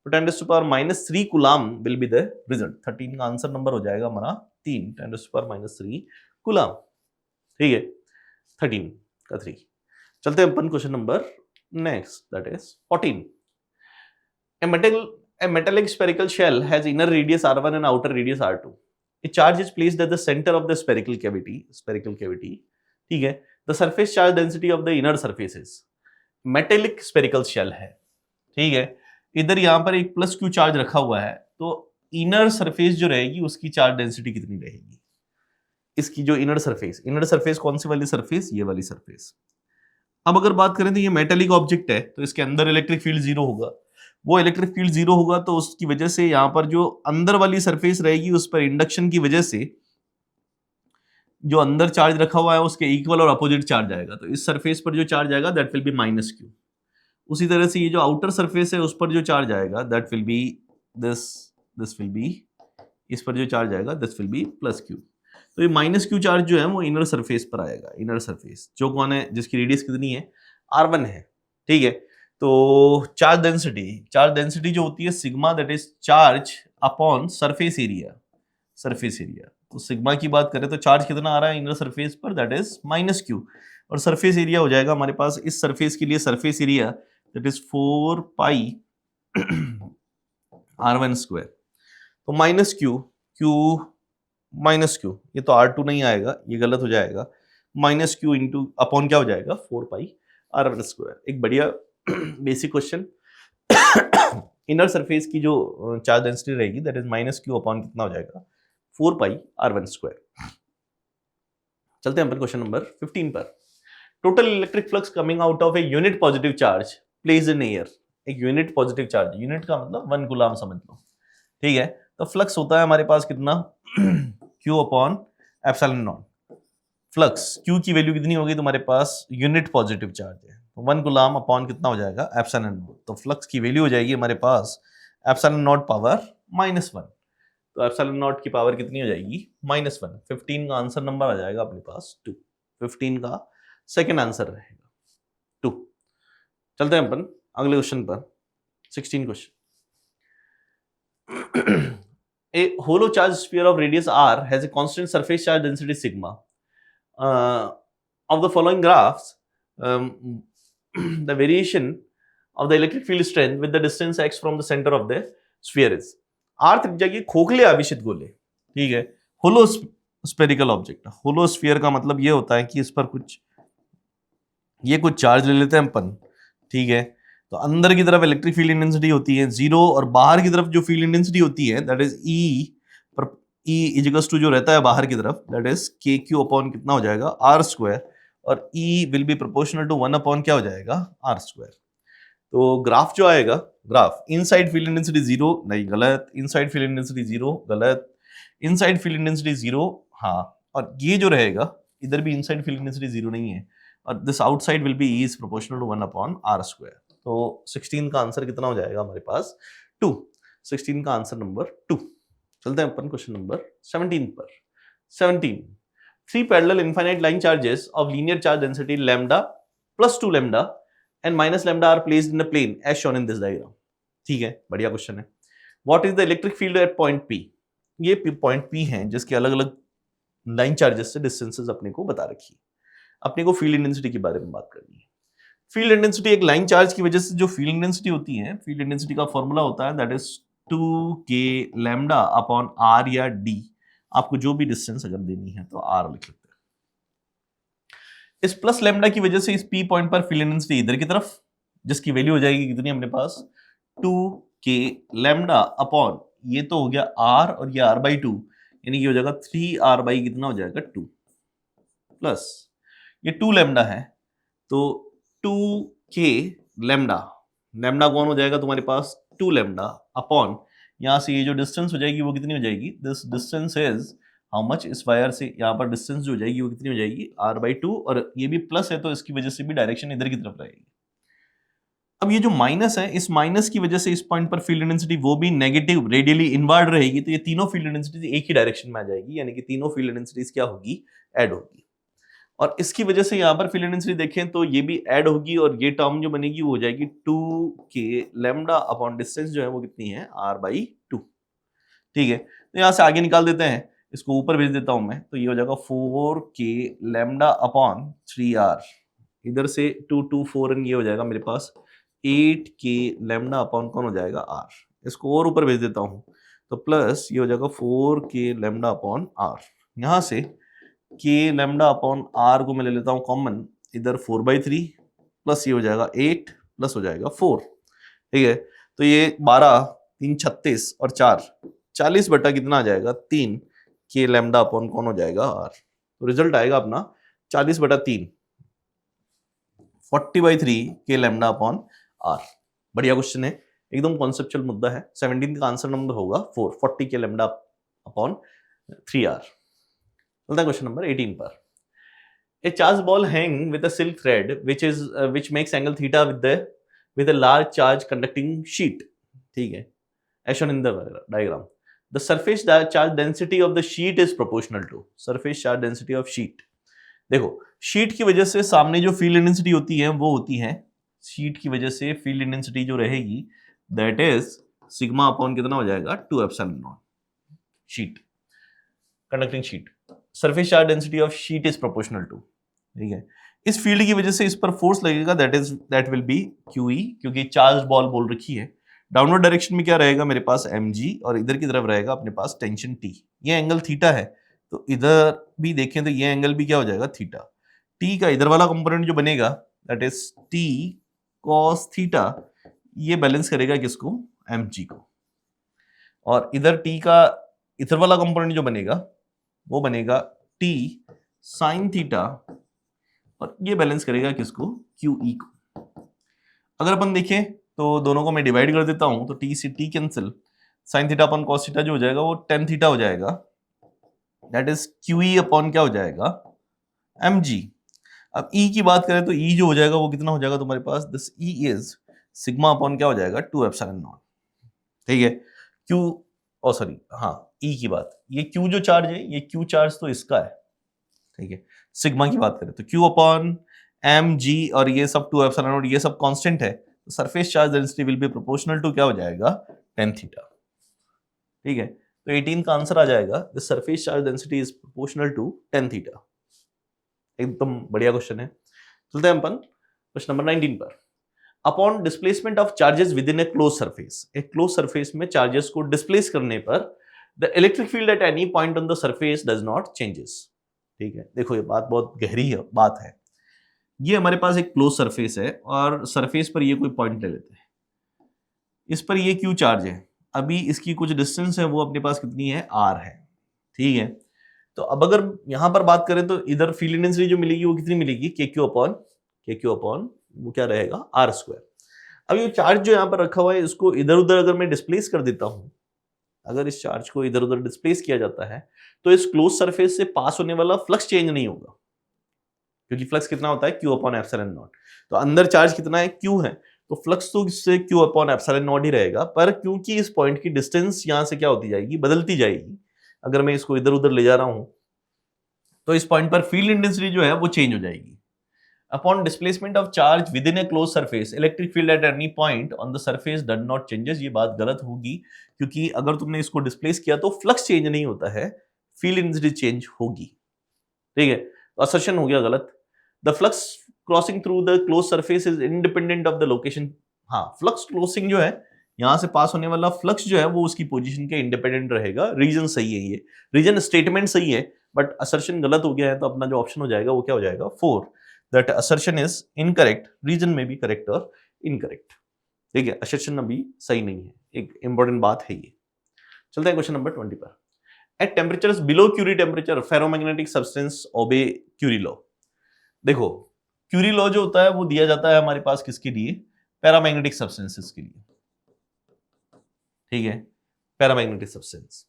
तो 10⁻³ coulomb will be the result. 13 का आंसर नंबर हो जाएगा हमारा 3, 10⁻³ कूलाम। ठीक है, 13 का 3। चलते हैं अपन question number next, that is 14। A metallic spherical shell has inner radius r1 and outer radius r2. A charge is placed at the center of the spherical cavity. ठीक है, the surface charge density of the inner surface is metallic spherical shell है। ठीक है, इधर यहाँ पर एक plus Q charge रखा हुआ है, तो इनर सरफेस जो रहेगी उसकी चार्ज डेंसिटी कितनी रहेगी, इसकी जो इनर सरफेस कौन सी वाली सरफेस, ये वाली सरफेस। अब अगर बात करें तो ये मेटेलिक ऑब्जेक्ट है, तो इसके अंदर इलेक्ट्रिक फील्ड 0 होगा, वो इलेक्ट्रिक फील्ड 0 होगा तो उसकी वजह से यहाँ पर जो अंदर वाली सरफेस रहेगी उस पर इंडक्शन की वजह से जो अंदर चार्ज रखा हुआ है उसके इक्वल और अपोजिट चार्ज आएगा, तो इस सरफेस पर जो चार्ज आएगा दैट विल बी -q। उसी तरह से ये जो आउटर सरफेस है उस पर जो चार्ज आएगा that will B this will be, इस पर जो चार्ज आएगा दिस विल बी +q। तो ये -q चार्ज जो है वो इनर सरफेस पर आएगा, इनर सरफेस जो कौन है, जिसकी रेडियस कितनी है, r1 है। ठीक है, तो चार्ज डेंसिटी जो होती है sigma, that is charge upon surface area, तो सिग्मा की बात करें तो चार्ज कितना आ रहा है इनर सरफेस पर, दैट इज -q, और सरफेस एरिया हो जाएगा हमारे पास इस सरफेस के लिए surface area that is 4 pi r1²। तो -q, ये तो r2 नहीं आएगा, ये गलत हो जाएगा, -q इंटू अपॉन क्या हो जाएगा 4 पाई r1²। एक बढ़िया बेसिक क्वेश्चन। इनर सरफेस की जो चार्ज डेंसिटी रहेगी दैट इज -q अपॉन कितना हो जाएगा 4 पाई r1²। चलते हैं अपन क्वेश्चन नंबर 15 पर। Total electric flux coming out of a unit positive charge placed in air, एक यूनिट पॉजिटिव चार्ज, यूनिट का मतलब 1 कूलाम समझ लो। ठीक है, तो फ्लक्स होता है हमारे पास कितना q अपॉन ε0। फ्लक्स q की वैल्यू कितनी होगी तुम्हारे पास, यूनिट पॉजिटिव चार्ज है, 1 कूलाम अपॉन कितना हो जाएगा ε0, तो फ्लक्स की वैल्यू हो जाएगी हमारे पास ε0 पावर -1, तो ε0 की पावर कितनी हो जाएगी -1। 15 का आंसर नंबर आ जाएगा अपने पास 2, 15 का सेकेंड आंसर रहेगा 2। चलते हैं अपन अगले क्वेश्चन पर, 16 question. A hollow charged sphere of radius r has a constant surface charge density sigma. Of the following graphs, the variation of the electric field strength with the distance x from the center of the sphere is r त्रिज्या की खोखले आवेशित गोले। ठीक है, hollow spherical object, hollow sphere का मतलब ये होता है कि इस पर कुछ चार्ज ले लेते हैं अपन। ठीक है, तो अंदर की तरफ इलेक्ट्रिक फील्ड इंटेंसिटी होती है 0, और बाहर की तरफ जो फील्ड इंटेंसिटी होती है that is E equals to जो रहता है बाहर की तरफ दैट इज KQ अपॉन कितना हो जाएगा r², और E will be proportional to 1 upon क्या हो जाएगा r²। तो ग्राफ जो आएगा, ग्राफ इनसाइड फील्ड इंटेंसिटी 0 नहीं, गलत, इनसाइड फील्ड इंटेंसिटी 0 गलत, इनसाइड फील्ड इंटेंसिटी 0 हाँ, और ये जो रहेगा इधर भी इनसाइड फील्ड इंटेंसिटी 0 नहीं है, और this outside will be E is proportional to 1 upon r²। तो 16 का आंसर कितना हो जाएगा हमारे पास 2, 16 का आंसर नंबर 2। चलते हैं अपन क्वेश्चन नंबर 17 पर। 17, 3 parallel infinite line charges of linear charge density lambda +2 lambda and minus lambda are placed in a plane as shown in this diagram. ठीक है, बढ़िया क्वेश्चन है। What is the electric field at point P? ये point P है जिसके अलग अलग line charges से डिस्टेंसेस अपने को बता रखी है, अपने को फील्ड इंटेंसिटी के बारे में बात करनी है। फील्ड इंटेंसिटी एक लाइन चार्ज की वजह से जो फील्ड इंटेंसिटी होती है, फील्ड इंटेंसिटी का फॉर्मूला होता है that is 2k lambda upon r या d। आपको जो भी डिस्टेंस अगर देनी है तो r लिख लेते हैं। इस प्लस लैम्डा की वजह से इस p पॉइंट पर फील्ड इंटेंसिटी इधर की तरफ, जिसकी वैल्यू हो जाएगी कितनी अपने पास 2k लैम्डा अपॉन ये तो हो गया r और ये r/2, यानी कि हो जाएगा 3r बाई कितना हो जाएगा 2 प्लस ये 2 लैम्डा है तो 2k लैम्डा, लैम्डा कौन हो जाएगा तुम्हारे पास 2 लैम्डा अपॉन यहां से ये जो डिस्टेंस हो जाएगी वो कितनी हो जाएगी, this distance is how much, इस वायर से यहाँ पर डिस्टेंस जो हो जाएगी वो कितनी हो जाएगी r/2, और ये भी प्लस है तो इसकी वजह से भी डायरेक्शन इधर की तरफ रहेगी। अब ये जो माइनस है, इस माइनस की वजह से इस पॉइंट पर फील्ड इंटेंसिटी वो भी नेगेटिव रेडियली इनवर्ड रहेगी, तो ये तीनों फील्ड इंटेंसिटी एक ही डायरेक्शन में आ जाएगी, यानी कि तीनों फील्ड इंटेंसिटीज क्या होगी, ऐड होगी। और इसकी वजह से यहाँ पर फील्ड इंटेंसिटी देखें तो ये भी ऐड होगी और ये टर्म जो बनेगी वो हो जाएगी 2k लैम्डा अपॉन डिस्टेंस जो है वो कितनी है r/2। ठीक है, तो यहाँ से आगे निकाल देते हैं, इसको ऊपर भेज देता हूं मैं, तो ये हो जाएगा 4k लैम्डा अपॉन 3r, इधर से 2 2 4 ये हो जाएगा मेरे पास 8k लैम्डा अपॉन कौन हो जाएगा r, इसको और ऊपर भेज देता हूं तो प्लस ये हो जाएगा 4k लैम्डा अपॉन r, यहाँ से k लैम्डा अपॉन r को मैं ले लेता हूं कॉमन, इधर 4/3 प्लस ये हो जाएगा 8 प्लस हो जाएगा 4। ठीक है, तो ये 12 3 36 और 4 40 बटा कितना आ जाएगा 3 k लैम्डा अपॉन कौन हो जाएगा r, तो रिजल्ट आएगा अपना 40 बटा 3 40/3 k लैम्डा अपॉन r। बढ़िया क्वेश्चन है, एकदम कॉन्सेप्चुअल मुद्दा है। 17 का आंसर नंबर होगा 4 40 k लैम्डा अपॉन 3r। चलता है क्वेश्चन नंबर 18 पर। A charged ball hang with a silk thread which makes angle theta with a large charge conducting sheet. ठीक है, as shown in the diagram. The surface charge density of the sheet is proportional to surface charge density of sheet. देखो, sheet की वजह से सामने जो field intensity होती है वो होती है, शीट की वजह से फील्ड इंटेंसिटी जो रहेगी दैट इज सिग्मा अपॉन कितना हो जाएगा 2 epsilon naught, sheet conducting sheet, surface charge density of sheet is proportional to. ठीक है, इस फील्ड की वजह से इस पर फोर्स लगेगा दैट विल बी QE, क्योंकि चार्ज बॉल बोल रखी है। डाउनवर्ड डायरेक्शन में क्या रहेगा मेरे पास mg और इधर की तरफ रहेगा अपने पास टेंशन T। ये एंगल थीटा है तो इधर भी देखें तो ये एंगल भी क्या हो जाएगा थीटा। T का इधर वाला कंपोनेंट जो बनेगा that is T cos theta, ये बैलेंस करेगा किसको, mg को, और इधर T का इधर वाला कंपोनेंट जो बनेगा वो बनेगा T sin थीटा, और ये बैलेंस करेगा किसको, QE को। अगर अपन देखें तो दोनों को मैं डिवाइड कर देता हूं तो T से T cancel, sin theta upon cos theta जो हो जाएगा वो tan थीटा हो जाएगा, दैट इज QE अपॉन क्या हो जाएगा mg। अब E की बात करें तो E जो हो जाएगा वो कितना हो जाएगा तुम्हारे पास, this E is sigma upon क्या हो जाएगा 2 एप्सिलॉन नॉट। ठीक है, Q ओ सॉरी हाँ E की बात, ये Q जो चार्ज है ये Q चार्ज तो इसका है। ठीक है, सिग्मा की बात करें तो Q अपॉन mg और ये सब 2 एप्सिलॉन नॉट ये सब कांस्टेंट है, तो surface charge density will be proportional to क्या हो जाएगा tan थीटा। ठीक है, तो 18 का आंसर आ जाएगा the surface charge density is proportional to tan theta. एकदम बढ़िया क्वेश्चन है। चलते हैं अपन क्वेश्चन नंबर 19 पर। Upon displacement of charges with in A close surface, एक क्लोज सरफेस में चार्जेस को डिस्प्लेस करने पर the electric field at any point on the surface does not changes. ठीक है, देखो ये बात बहुत गहरी है, बात है। ये हमारे पास एक क्लोज सरफेस है और सरफेस पर ये कोई पॉइंट ले लेते हैं, इस पर ये Q चार्ज है, अभी इसकी कुछ डिस्टेंस है वो अपने पास कितनी है R है। ठीक है, तो अब अगर यहां पर बात करें तो इधर फील्ड इंटेंसिटी जो मिलेगी वो कितनी मिलेगी, KQ अपॉन वो क्या रहेगा R²। अब ये चार्ज जो यहाँ पर रखा हुआ है इसको इधर उधर अगर मैं डिस्प्लेस कर देता हूं, अगर इस चार्ज को इधर उधर डिस्प्लेस किया जाता है तो इस क्लोज सरफेस से पास होने वाला फ्लक्स चेंज नहीं होगा, क्योंकि फ्लक्स कितना होता है Q अपॉन एप्सिलॉन नॉट। तो अंदर चार्ज कितना है Q है, तो फ्लक्स तो इससे Q अपॉन एप्सिलॉन नॉट ही रहेगा, पर क्योंकि इस पॉइंट की डिस्टेंस यहां से क्या होती जाएगी, बदलती जाएगी, अगर मैं इसको इधर उधर ले जा रहा हूं तो इस पॉइंट पर फील्ड इंटेंसिटी जो है वो चेंज हो जाएगी। Upon displacement of charge with in A close surface electric field at any point on the surface does not changes. ये बात गलत होगी, क्योंकि अगर तुमने इसको डिस्प्लेस किया तो फ्लक्स चेंज नहीं होता है, फील्ड इंटेंसिटी चेंज होगी। ठीक है, तो असर्शन हो गया गलत। The flux crossing through the close surface is independent of the location. हाँ, फ्लक्स क्रॉसिंग जो है, यहां से पास होने वाला फ्लक्स जो है वो उसकी पोजीशन के इंडिपेंडेंट रहेगा। रीजन सही है, ये रीजन स्टेटमेंट सही है, बट असर्शन गलत हो गया है, तो अपना जो ऑप्शन हो जाएगा वो क्या हो जाएगा, 4, that assertion is incorrect, reason में भी करेक्ट और इनकरेक्ट। ठीक है, असर्शन अभी सही नहीं है, एक इंपॉर्टेंट बात है ये। चलते हैं क्वेश्चन नंबर 20 पर। At temperatures below Curie temperature ferromagnetic substance obey Curie law. देखो, क्यूरी लॉ जो होता है वो दिया जाता है हमारे पास किसके लिए, पैरामैग्नेटिक सब्सटेंसेस के लिए। ठीक है, पैरामैग्नेटिक सब्सटेंस।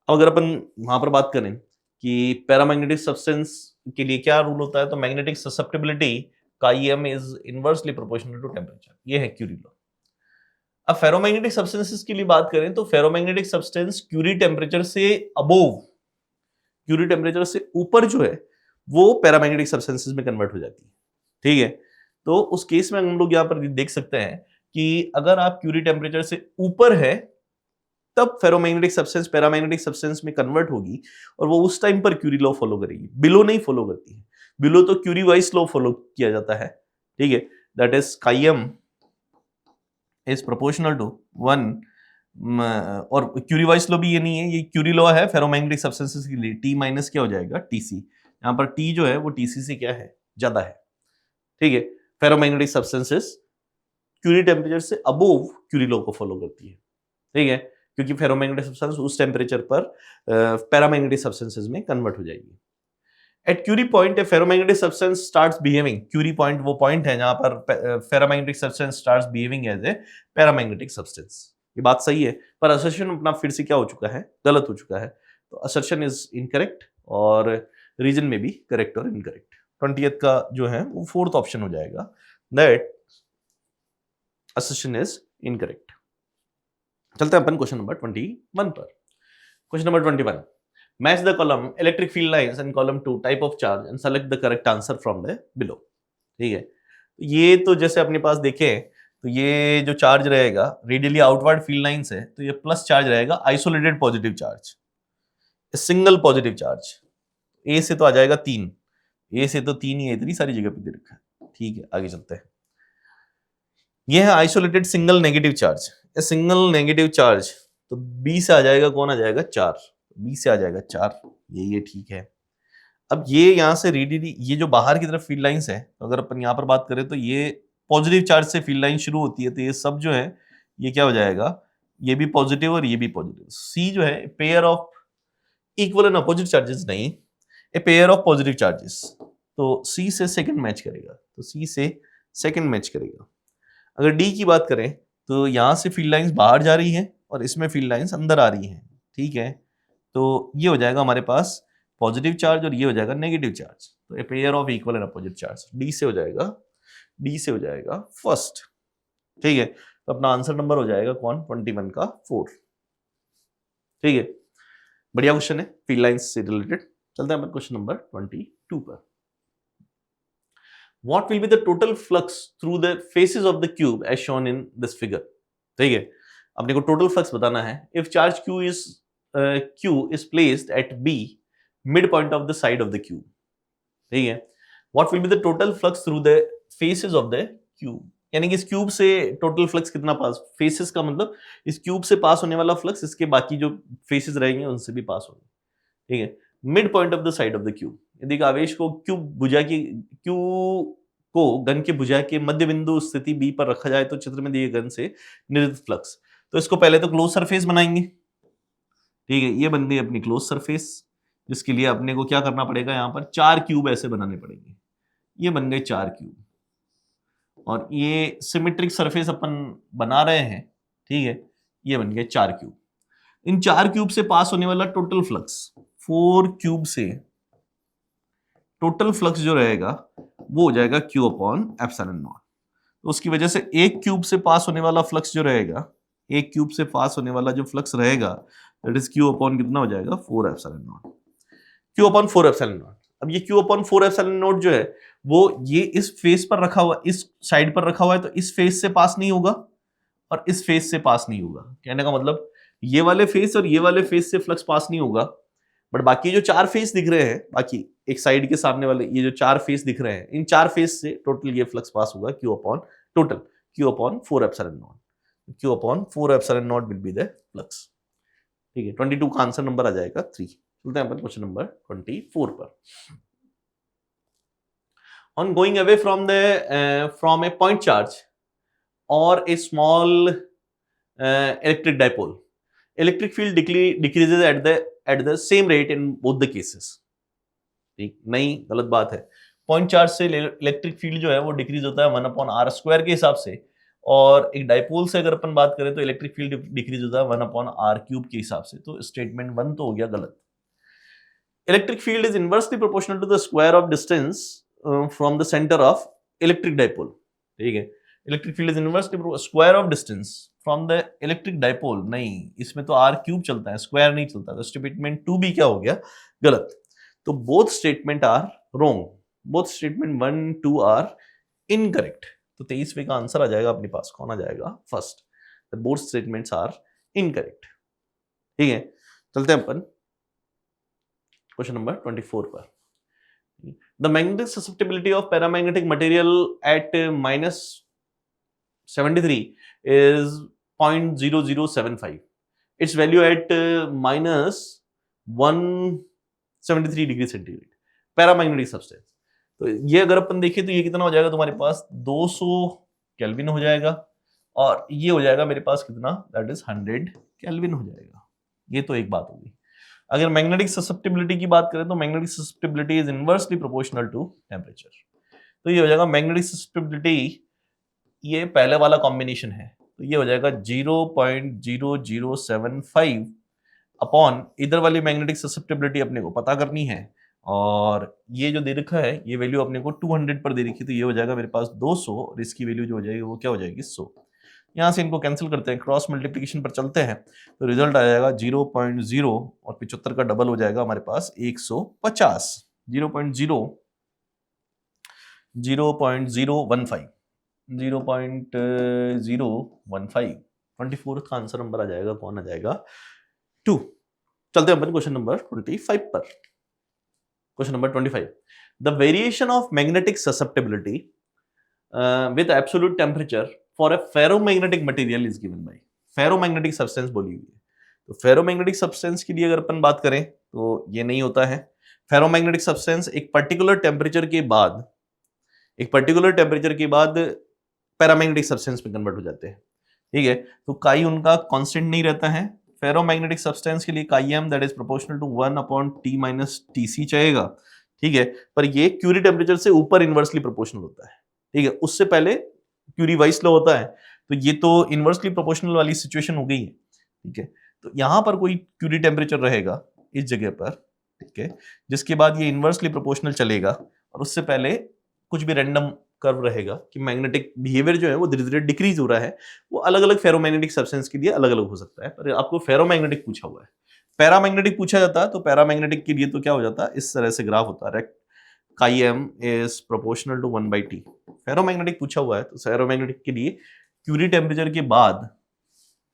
अब अगर अपन वहां पर बात करें कि पैरामैग्नेटिक सब्सटेंस के लिए क्या रूल होता है, तो मैग्नेटिक ससेप्टिबिलिटी का M is inversely proportional to temperature, ये है क्यूरी लॉ। अब फेरोमैग्नेटिक सब्सटेंसेस के लिए बात करें तो फेरोमैग्नेटिक सब्सटेंस क्यूरी टेम्परेचर से अबोव, क्यूरी टेम्परेचर से ऊपर जो है वो पैरामैग्नेटिक सब्सटेंसेस में कन्वर्ट हो जाती है। ठीक है, तो उस केस में हम लोग यहां पर देख सकते हैं कि अगर आप क्यूरी टेम्परेचर से ऊपर है तब फेरोमैग्नेटिक सब्सटेंस पैरामैग्नेटिक सब्सटेंस में कन्वर्ट होगी, और वो उस टाइम पर क्यूरी लॉ फॉलो करेगी, बिलो नहीं फॉलो करती है। बिलो तो क्यूरी वाइज लॉ फॉलो किया जाता है। ठीक है, that is chi m is proportional to 1, और क्यूरी वाइज लॉ भी ये नहीं है, ये क्यूरी लॉ है फेरोमैग्नेटिक सब्सटेंसेस के लिए, टी माइनस क्या हो जाएगा, टीसी। यहां पर टी जो है वो टीसी से क्या है, ज्यादा है। ठीक है, फेरोमैग्नेटिक सब्सटेंसेस क्यूरी टेम्परेचर से अबोव क्यूरी लॉ को फॉलो करती है। ठीक है, क्योंकि फेरोमैग्नेटिक सब्सटेंस उस टेम्परेचर पर पैरामैग्नेटिक सब्सटेंसेस में कन्वर्ट हो जाएगी। At Curie point a ferromagnetic substance starts behaving, Curie point वो पॉइंट है जहां पर ferromagnetic substance starts behaving as a paramagnetic substance. ये बात सही है, पर असर्शन अपना फिर से क्या हो चुका है, गलत हो चुका है। तो असर्शन इज इनकरेक्ट और रीजन में भी करेक्ट और इनकरेक्ट। 20th का जो है वो 4th ऑप्शन हो जाएगा, दैट असर्शन इज इनकरेक्ट। चलते हैं अपन क्वेश्चन नंबर 21 पर। Question number 21, match the column electric field lines and column 2 type of charge and select the correct answer from the below. ठीक है, ये तो जैसे अपने पास देखें तो ये जो चार्ज रहेगा रेडियली आउटवर्ड फील्ड लाइंस है, तो ये प्लस चार्ज रहेगा, isolated positive charge, single positive charge. A से तो आ जाएगा 3, ए से तो 3 ही है, इतनी सारी जगह पे दे रखा है। ठीक है, आगे चलते हैं। ये है isolated single negative charge, single negative charge, तो बी से आ जाएगा, कौन आ जाएगा, 4, बी से आ जाएगा 4, ये ठीक है। अब ये यहां से रेडियली, ये जो बाहर की तरफ फील्ड लाइंस है, तो अगर अपन यहां पर बात करें तो ये पॉजिटिव चार्ज से फील्ड लाइन शुरू होती है, तो ये सब जो है ये क्या हो जाएगा, ये भी पॉजिटिव और ये भी पॉजिटिव। सी जो है pair of equal and opposite charges नहीं, a pair of positive charges, तो सी से सेकंड मैच करेगा, तो सी से सेकंड मैच करेगा। अगर डी की बात करें तो यहां से फील्ड लाइंस बाहर जा रही है और इसमें फील्ड लाइंस अंदर आ रही हैं। ठीक है, तो ये हो जाएगा हमारे पास पॉजिटिव चार्ज और ये हो जाएगा नेगेटिव चार्ज, तो ए pair of equal and opposite charge, D से हो जाएगा, डी से हो जाएगा फर्स्ट। ठीक है, तो अपना आंसर नंबर हो जाएगा कौन, 21 का 4। ठीक है, बढ़िया क्वेश्चन है फील्ड लाइंस से रिलेटेड। चलते हैं अपन क्वेश्चन नंबर 22 पर। What will be the total flux through the faces of the cube as shown in this figure? ठीक है, अपने को टोटल फ्लक्स बताना है। If charge Q is placed at B, midpoint of the side of the cube. ठीक है, what will be the total flux through the faces of the cube? यानी कि इस क्यूब से टोटल फ्लक्स कितना पास, faces का मतलब इस क्यूब से पास होने वाला फ्लक्स इसके बाकी जो फेसेस रहेंगे उनसे भी पास होगा। ठीक है, mid point of the side of the cube, यदि आवेश को क्यू को गन के भुजा के मध्य बिंदु स्थिति बी पर रखा जाए तो चित्र में दिए गन से निर्मित फ्लक्स, तो इसको पहले तो क्लोज सरफेस बनाएंगे। ठीक है, ये बन गई अपनी क्लोज सरफेस, जिसके लिए अपने को क्या करना पड़ेगा, यहाँ पर 4 क्यूब ऐसे बनाने पड़ेंगे। ये बन गए 4 क्यूब, और ये सिमेट्रिक सरफेस अपन बना रहे हैं। ठीक है, ये बन गए 4 क्यूब। इन 4 क्यूब से पास होने वाला टोटल फ्लक्स, 4 क्यूब से टोटल फ्लक्स जो रहेगा वो हो जाएगा Q अपॉन एप्सिलॉन नॉट। तो उसकी वजह से एक क्यूब से पास होने वाला फ्लक्स जो रहेगा, एक क्यूब से पास होने वाला जो फ्लक्स रहेगा, दैट इज Q अपॉन कितना हो जाएगा, 4 epsilon not, Q upon 4 epsilon not. अब ये Q अपॉन 4 एप्सिलॉन नॉट जो है वो ये इस फेस पर रखा हुआ, इस साइड पर रखा हुआ है, तो इस फेस से पास नहीं होगा और इस फेस से पास नहीं होगा। कहने का मतलब ये वाले फेस और ये वाले फेस से फ्लक्स पास नहीं होगा, बट बाकी जो 4 फेस दिख रहे हैं, बाकी एक साइड के सामने वाले ये जो 4 फेस दिख रहे हैं, इन 4 फेस से टोटल ये फ्लक्स पास होगा Q upon total Q upon 4 epsilon not, Q upon 4 epsilon not will be the flux. ठीक है, 22 का आंसर नंबर आ जाएगा 3। चलते हैं अपन क्वेश्चन नंबर 24 पर। On going away from a point charge or a small electric dipole, electric field decreases at the same rate in both the cases। ठीक नहीं, गलत बात है। पॉइंट चार्ज से इलेक्ट्रिक फील्ड जो है वो डिक्रीज होता है 1/r² के हिसाब से, और एक डाइपोल से अगर अपन बात करें तो इलेक्ट्रिक फील्ड डिक्रीज होता है 1/r³ के हिसाब से। तो स्टेटमेंट 1 तो हो गया गलत। Electric field is inversely proportional to the square of distance from the centre of electric dipole. ठीक है, electric field is inversely square of distance from the electric dipole, नहीं इसमें तो r³ चलता है, स्क्वायर नहीं चलता। तो स्टेटमेंट 2 भी क्या हो गया, गलत। तो both statement are wrong, both statement 1, 2 are incorrect. तो 23वें का आंसर आ जाएगा अपने पास, कौन आ जाएगा, first. Both statements are incorrect. ठीक है, चलते हैं अपन क्वेश्चन नंबर 24 पर। The magnetic susceptibility of paramagnetic material at -73 is 0.0075. Its value at -173 degree centigrade. Paramagnetic substance, तो ये अगर अपन देखें तो ये कितना हो जाएगा तुम्हारे पास, 200 केल्विन हो जाएगा, और ये हो जाएगा मेरे पास कितना, दैट इज 100 केल्विन हो जाएगा। ये तो एक बात होगी। अगर मैग्नेटिक ससेप्टिबिलिटी की बात करें तो magnetic susceptibility is inversely proportional to temperature. तो ये हो जाएगा मैग्नेटिक ससेप्टिबिलिटी, ये पहले वाला कॉम्बिनेशन है, तो ये हो जाएगा 0.0075 अपॉन इधर वाली मैग्नेटिक ससेप्टिबिलिटी अपने को पता करनी है, और ये जो दे रखा है ये वैल्यू अपने को 200 पर दे रखी, तो ये हो जाएगा मेरे पास 200, और इसकी वैल्यू जो हो जाएगी वो क्या हो जाएगी, 100। यहाँ से इनको कैंसिल करते हैं, क्रॉस मल्टीप्लिकेशन पर चलते हैं, तो रिजल्ट आ जाएगा 0.0 और 75 का डबल हो जाएगा हमारे पास 150। 0.015 24 का आंसर नंबर आ जाएगा, कौन आ जाएगा, 2। चलते हैं अपन क्वेश्चन नंबर 25 पर। Question number 25, the variation of magnetic susceptibility with absolute temperature for a ferromagnetic material is given by. Ferromagnetic substance बोली हुई है, तो फेरोमैग्नेटिक सब्सटेंस के लिए अगर अपन बात करें तो ये नहीं होता है। फेरोमैग्नेटिक सब्सटेंस एक पर्टिकुलर टेम्परेचर के बाद पैरामैग्नेटिक सब्सटेंस में कन्वर्ट हो जाते हैं। ठीक है, तो काई उनका कांस्टेंट नहीं रहता है। फेरोमैग्नेटिक सब्सटेंस के लिए chi M that is proportional to 1/T-TC चाहिएगा। ठीक है, पर ये क्यूरी टेम्परेचर से ऊपर इनवर्सली प्रोपोर्शनल होता है। ठीक है, उससे पहले क्यूरी वाइस लॉ होता है, तो ये तो इनवर्सली प्रोपोर्शनल वाली सिचुएशन हो गई है। ठीक है, तो यहां पर कोई क्यूरी टेम्परेचर रहेगा इस जगह पर, ठीक है, जिसके बाद ये इनवर्सली प्रोपोर्शनल चलेगा, और उससे पहले कुछ भी रैंडम कर्व रहेगा कि मैग्नेटिक बिहेवियर जो है वो धीरे धीरे डिक्रीज हो रहा है। वो अलग अलग फेरोमैग्नेटिक सब्सटेंस के लिए अलग अलग हो सकता है, पर आपको फेरोमैग्नेटिक पूछा हुआ है। पैरामैग्नेटिक पूछा जाता है तो पैरामैग्नेटिक के लिए तो क्या हो जाता है, इस तरह से ग्राफ होता है, chi M is proportional to 1/T। Ferromagnetic पूछा हुआ है तो फेरोमैग्नेटिक के लिए क्यूरी टेम्परेचर के बाद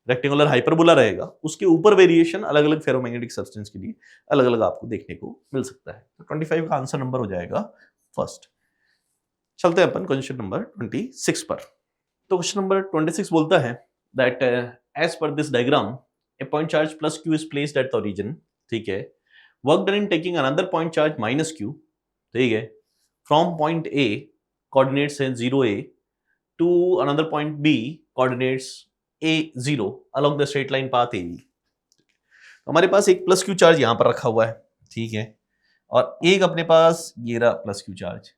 रेक्टेंगुलर हाइपरबोला रहेगा, उसके ऊपर वेरिएशन अलग अलग फेरोमैग्नेटिक सब्सटेंस के लिए अलग अलग आपको देखने को मिल सकता है। तो 25 का आंसर नंबर हो जाएगा फर्स्ट। चलते हैं अपन क्वेश्चन नंबर 26 पर। तो क्वेश्चन नंबर 26 बोलता है that as per this diagram a point charge plus Q is placed at the origin. ठीक है, work done in taking another point charge minus Q. ठीक है, फ्रॉम पॉइंट ए कोऑर्डिनेट्स है 0a to another point B coordinates a0 along the straight line path AB। तो हमारे पास एक plus Q charge यहां पर रखा हुआ है। ठीक है, और एक अपने पास ये रहा प्लस क्यू चार्ज,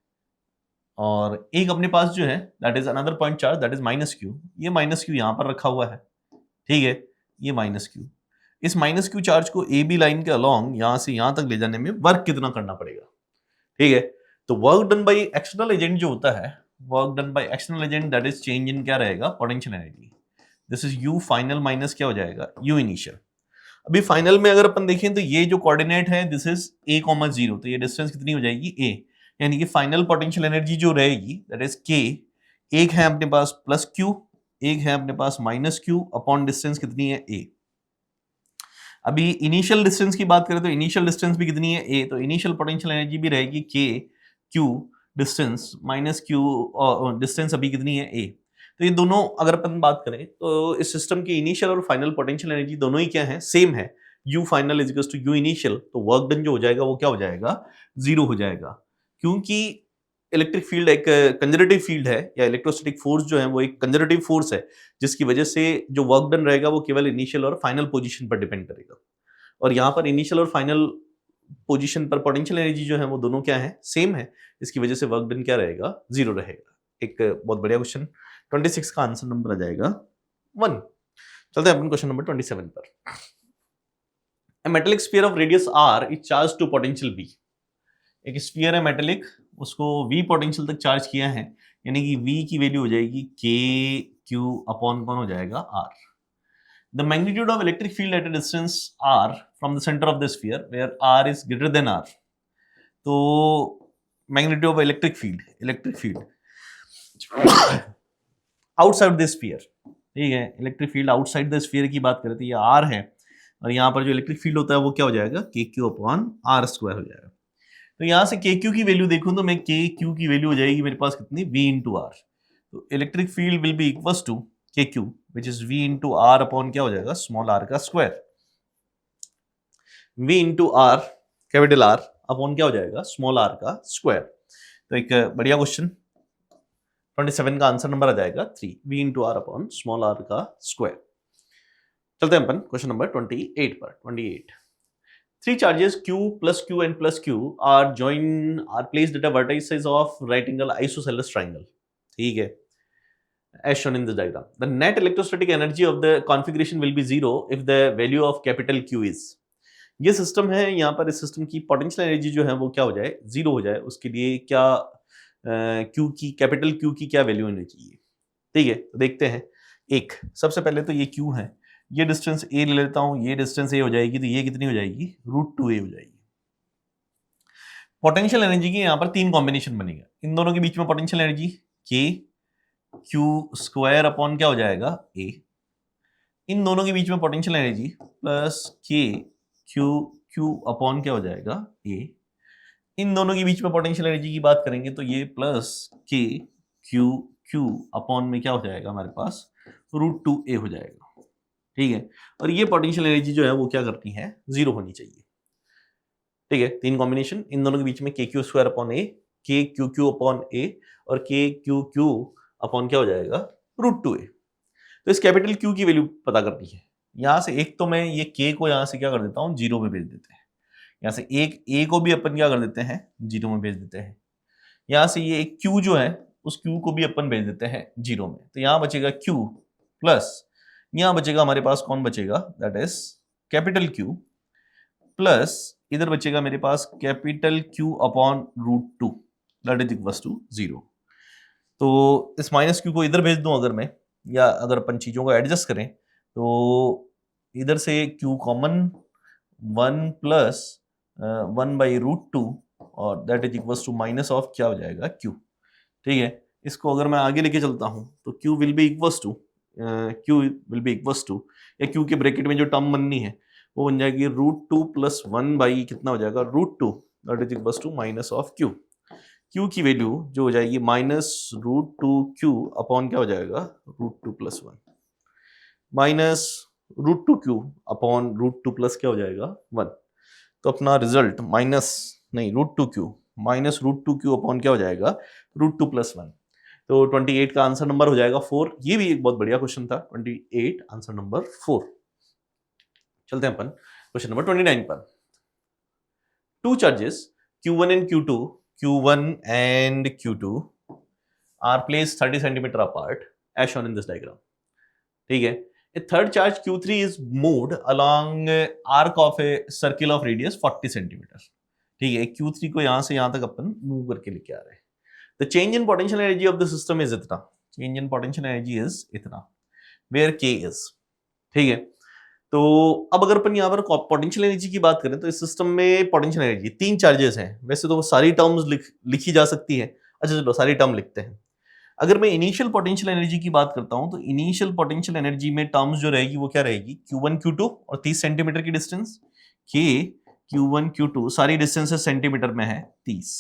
और एक अपने पास जो है that is another point charge that is minus Q. ये माइनस क्यू यहां पर रखा हुआ है। ठीक है, ये माइनस क्यू, इस माइनस क्यू चार्ज को ए बी लाइन के अलॉन्ग यहां से यहां तक ले जाने में वर्क कितना करना पड़ेगा। ठीक है, तो work done by external agent जो होता है, work done by external agent that is change in क्या रहेगा, potential energy. This is you final minus क्या हो जाएगा, यू इनिशियल। अभी फाइनल में अगर अपन देखें तो ये जो कोऑर्डिनेट है दिस इज a,0, तो ये डिस्टेंस कितनी हो जाएगी, a, यानी कि फाइनल पोटेंशियल एनर्जी जो रहेगी दैट इज k। एक है अपने पास प्लस q, एक है अपने पास माइनस q, अपॉन डिस्टेंस कितनी है a। अभी इनिशियल डिस्टेंस की बात करें तो इनिशियल डिस्टेंस भी कितनी है a, तो इनिशियल पोटेंशियल एनर्जी भी रहेगी k q distance minus q distance अभी कितनी है a। तो ये दोनों अगर अपन बात करें तो इस सिस्टम की इनिशियल और फाइनल पोटेंशियल एनर्जी दोनों ही क्या है, सेम है, u final is equal to u initial, तो वर्क डन जो हो जाएगा वो क्या हो जाएगा, जीरो हो जाएगा, क्योंकि इलेक्ट्रिक फील्ड एक कंजर्वेटिव फील्ड है, या इलेक्ट्रोस्टैटिक फोर्स जो है वो एक कंजर्वेटिव फोर्स है, जिसकी वजह से जो वर्क डन रहेगा वो केवल इनिशियल और फाइनल पोजीशन पर डिपेंड करेगा। और यहाँ पर इनिशियल और फाइनल पोजीशन पर पोटेंशियल एनर्जी जो है वो दोनों क्या है, सेम है, इसकी वजह से वर्क डन क्या रहेगा, जीरो रहेगा। एक बहुत बढ़िया क्वेश्चन 26 का आंसर नंबर आ जाएगा 1। चलते हैं अपन क्वेश्चन नंबर 27 पर। A metallic sphere of radius r is charged to potential V। एक स्फीयर है मेटेलिक, उसको V पोटेंशियल तक चार्ज किया है, यानी कि V की वैल्यू हो जाएगी K Q अपॉन कौन हो जाएगा, R। The magnitude of electric field at a distance r from the center of the sphere where r is greater than r। तो magnitude of electric field outside the sphere, ठीक है, electric field outside the sphere की बात करें तो ये r है, और यहाँ पर जो इलेक्ट्रिक फील्ड होता है वो क्या हो जाएगा, KQ अपॉन R स्क्वायर हो जाएगा। तो यहाँ से KQ की वैल्यू देखूं तो मैं KQ की वैल्यू हो जाएगी मेरे पास कितनी, V इंटू R। तो electric field will be equals to KQ which is V into R upon क्या हो जाएगा, स्मॉल r का square. V into R capital R upon क्या हो जाएगा, स्मॉल r का स्क्वायर। तो एक बढ़िया क्वेश्चन 27 का आंसर नंबर आ जाएगा 3, V into R upon small r का स्क्वायर। चलते हैं अपन क्वेश्चन नंबर 28 पर। 28 Three charges Q plus Q and plus Q are placed at a vertices of right angle isosceles triangle, ठीक है, as shown in this diagram। The net electrostatic energy of the configuration will be zero if the value of capital Q is। ये system है, यहाँ पर इस system की potential energy जो है वो क्या हो जाए, जीरो हो जाए, उसके लिए क्या Q की, कैपिटल Q की क्या वैल्यू होनी चाहिए, ठीक है। तो देखते हैं, एक सबसे पहले तो ये Q है, ये डिस्टेंस a ले लेता हूं, ये डिस्टेंस a हो जाएगी, तो ये कितनी हो जाएगी, √2a हो जाएगी। पोटेंशियल एनर्जी की यहां पर तीन कॉम्बिनेशन बनेगा, इन दोनों के बीच में potential energy k q square upon क्या हो जाएगा, a। इन दोनों के बीच में potential energy plus k q upon क्या हो जाएगा, a। इन दोनों के बीच में पोटेंशियल एनर्जी की बात करेंगे तो ये प्लस k q अपॉन में क्या हो जाएगा हमारे पास, √2a हो जाएगा, ठीक है। और ये पोटेंशियल एनर्जी जो है वो क्या करती है, जीरो होनी चाहिए, ठीक है। तीन कॉम्बिनेशन, इन दोनों के बीच में KQ square upon a, KQQ upon a और KQQ अपॉन क्या हो जाएगा, √2a। तो इस कैपिटल Q की वैल्यू पता करनी है। यहाँ से एक तो मैं ये K को यहाँ से क्या कर देता हूँ, जीरो में भेज देते हैं। यहाँ से एक A को भी अपन क्या कर देते हैं, जीरो में भेज देते हैं। यहाँ से ये एक Q जो है उस Q को भी अपन भेज देते हैं जीरो में। तो यहाँ बचेगा Q प्लस यहां बचेगा हमारे पास कौन बचेगा, that is capital Q plus इधर बचेगा मेरे पास capital Q upon √2 that is equal to 0। तो इस माइनस Q को इधर भेज दूं अगर मैं, या अगर अपन चीजों को एडजस्ट करें तो इधर से Q कॉमन 1 प्लस 1/√2 और that is equal to minus of क्या हो जाएगा, Q, ठीक है। इसको अगर मैं आगे लेके चलता हूं तो Q will be equal to Q will be equals to, या Q के ब्रैकेट में जो टर्म बननी है वो बन जाएगी √2 प्लस 1 बाई कितना हो जाएगा, √2 that is equals to minus of Q। Q की वैल्यू जो हो जाएगी माइनस √2Q अपॉन क्या हो जाएगा, √2 plus 1 minus √2Q upon √2 plus क्या हो जाएगा 1। तो अपना रिजल्ट माइनस नहीं √2Q माइनस √2Q अपॉन क्या हो जाएगा, √2 प्लस 1। तो 28 का आंसर नंबर हो जाएगा 4। ये भी एक बहुत बढ़िया क्वेश्चन था, 28 आंसर नंबर 4। चलते हैं अपन क्वेश्चन नंबर 29 पर। Two charges Q1 and Q2 are placed 30 centimetre apart as shown in this diagram, ठीक है। A third charge Q3 is moved along arc of a circle of radius 40 centimetre, ठीक है। Q3 को यहां से यहां तक अपन मूव करके लेके आ रहे हैं। The change in potential energy of the system is इतना, change in potential energy is इतना, where K is, ठीक है। तो अब अगर अपन यहाँ पर पोटेंशियल एनर्जी की बात करें तो इस सिस्टम में पोटेंशियल एनर्जी तीन चार्जेस हैं, वैसे तो वो सारी टर्म्स लिखी जा सकती है। अच्छा चलो सारी टर्म लिखते हैं। अगर मैं इनिशियल पोटेंशियल एनर्जी की बात करता हूं तो इनिशियल पोटेंशियल एनर्जी में टर्म्स जो रहेगी वो क्या रहेगी, Q1 Q2 और 30 सेंटीमीटर की डिस्टेंस, K Q1 Q2 सारी डिस्टेंसेस सेंटीमीटर में है 30।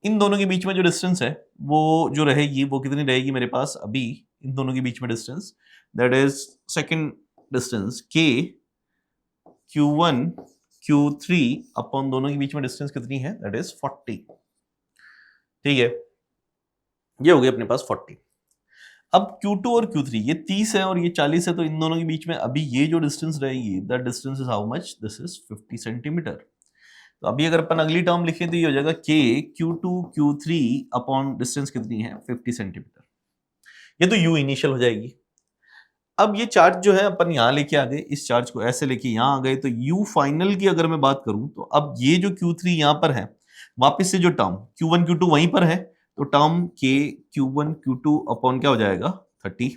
इन दोनों के बीच में जो डिस्टेंस है वो जो रहेगी वो कितनी रहेगी मेरे पास अभी इन दोनों के बीच में distance, that is second distance K Q1 Q3 upon दोनों के बीच में डिस्टेंस कितनी है, दैट इज 40। ठीक है, ये हो गया अपने पास 40। अब Q2 और Q3 ये 30 है और ये 40 है, तो इन दोनों के बीच में अभी ये जो डिस्टेंस रहेगी that distance is how much, this is 50 centimetre. तो अभी अगर अपन अगली टर्म लिखें तो ये हो जाएगा K Q2 Q3 upon distance कितनी है 50 सेंटीमीटर। ये तो U इनिशियल हो जाएगी। अब ये चार्ज जो है अपन यहाँ लेके आ गए, इस चार्ज को ऐसे लेके यहाँ आ गए, तो U फाइनल की अगर मैं बात करूं तो अब ये जो Q3 यहाँ पर है वापस से जो टर्म Q1 Q2 वहीं पर है, तो term K Q1 Q2 upon क्या हो जाएगा 30।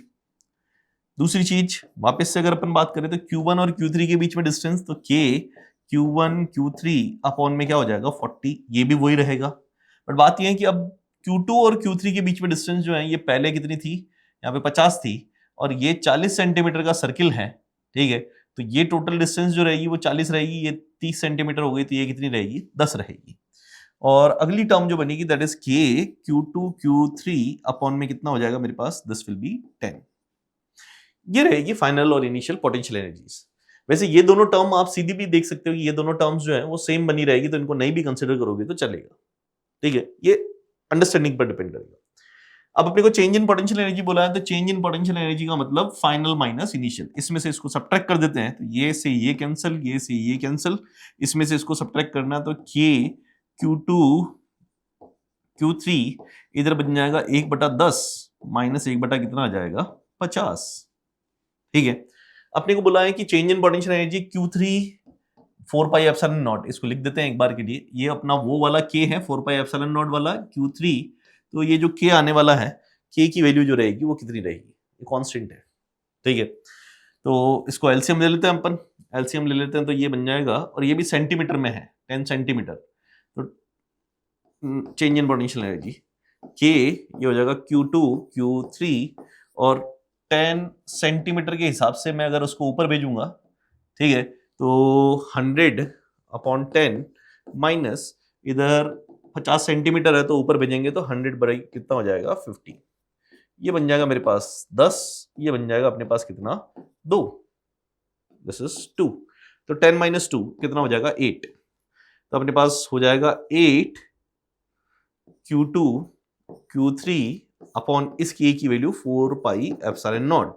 दूसरी चीज वापस से अगर अपन बात करें तो Q1 और Q3 के बीच में डिस्टेंस, तो K Q1 Q3 अपॉन में क्या हो जाएगा 40, ये भी वही रहेगा। बट बात यह है कि अब Q2 और Q3 के बीच में डिस्टेंस जो है ये पहले कितनी थी, यहाँ पे 50 थी और ये 40 सेंटीमीटर का सर्किल है। ठीक है, तो ये टोटल डिस्टेंस जो रहेगी वो 40 रहेगी, ये 30 सेंटीमीटर हो गई, तो ये कितनी रहेगी 10 रहेगी। और अगली टर्म जो बनेगी that is K Q2 Q3 upon में कितना हो जाएगा मेरे पास, दिस विल बी 10। ये रहेगी फाइनल और इनिशियल पोटेंशियल एनर्जीज। वैसे ये दोनों टर्म आप सीधी भी देख सकते हो कि ये दोनों टर्म्स जो है वो सेम बनी रहेगी, तो इनको नहीं भी कंसिडर करोगे तो चलेगा। ठीक है, ये अंडरस्टैंडिंग पर डिपेंड करेगा। अब अपने को चेंज इन पोटेंशियल एनर्जी बोला है, तो चेंज इन पोटेंशियल एनर्जी का मतलब फाइनल माइनस इनिशियल। इसमें से इसको सब्ट्रैक्ट कर देते हैं, तो ये से ये कैंसिल, ये से ये कैंसिल, इसमें से इसको सब्ट्रैक्ट करना है, तो K Q2 Q3 इधर बन जाएगा 1/10 माइनस 1 बटा कितना आ जाएगा 50। ठीक है, अपने को बोला है कि change in potential energy Q3 4 pi epsilon not, इसको लिख देते हैं एक बार के लिए। ये अपना वो वाला K है 4 पाई एप्सिलॉन नॉट वाला Q3, तो ये जो K आने वाला है K की वैल्यू जो रहेगी वो कितनी रहेगी, ये कांस्टेंट है। ठीक है, तो इसको एलसीएम ले लेते हैं अपन, एलसीएम ले लेते हैं तो ये बन जाएगा, और ये भी सेंटीमीटर में है 10 सेंटीमीटर, तो change in potential energy K ये हो जाएगा Q2 Q3 और 10 सेंटीमीटर के हिसाब से मैं अगर उसको ऊपर भेजूंगा, ठीक है, तो 100/10 माइनस इधर 50 सेंटीमीटर है तो ऊपर भेजेंगे तो 100 बराई कितना हो जाएगा 50। ये बन जाएगा मेरे पास 10, ये बन जाएगा अपने पास कितना 2, दिस इज 2, तो 10 माइनस 2 कितना हो जाएगा 8, तो अपने पास हो जाएगा 8 Q2 Q3 अपॉन इस K की वैल्यू 4 पाई एप्सिलॉन नॉट।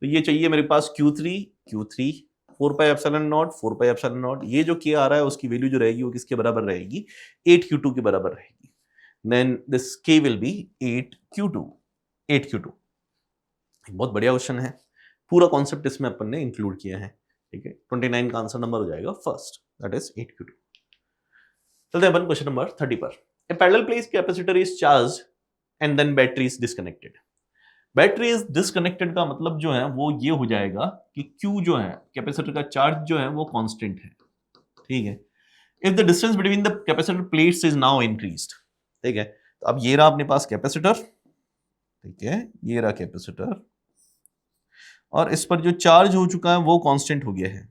तो ये चाहिए मेरे पास Q3 4 pi epsilon not 4 pi epsilon not, ये जो K आ रहा है उसकी वैल्यू जो रहेगी वो किसके बराबर रहेगी 8 Q2 के बराबर रहेगी। Then this K will be 8 Q2। बहुत बढ़िया क्वेश्चन है, पूरा कॉन्सेप्ट इसमें अपन ने इंक्लूड किया है। ठीक है, 29 का आंसर नंबर हो जाएगा फर्स्ट, दैट इज 8 Q2। चलते हैं अपन क्वेश्चन नंबर 30 पर। A parallel place capacitor is charged and then battery is disconnected. Battery is disconnected का मतलब जो है वो ये हो जाएगा कि Q जो है कैपेसिटर का चार्ज जो है वो कांस्टेंट है। ठीक है, if the distance between the capacitor plates is now increased. ठीक है, तो अब ये रहा अपने पास कैपेसिटर, ठीक है, ये रहा कैपेसिटर, और इस पर जो चार्ज हो चुका है वो कांस्टेंट हो गया है।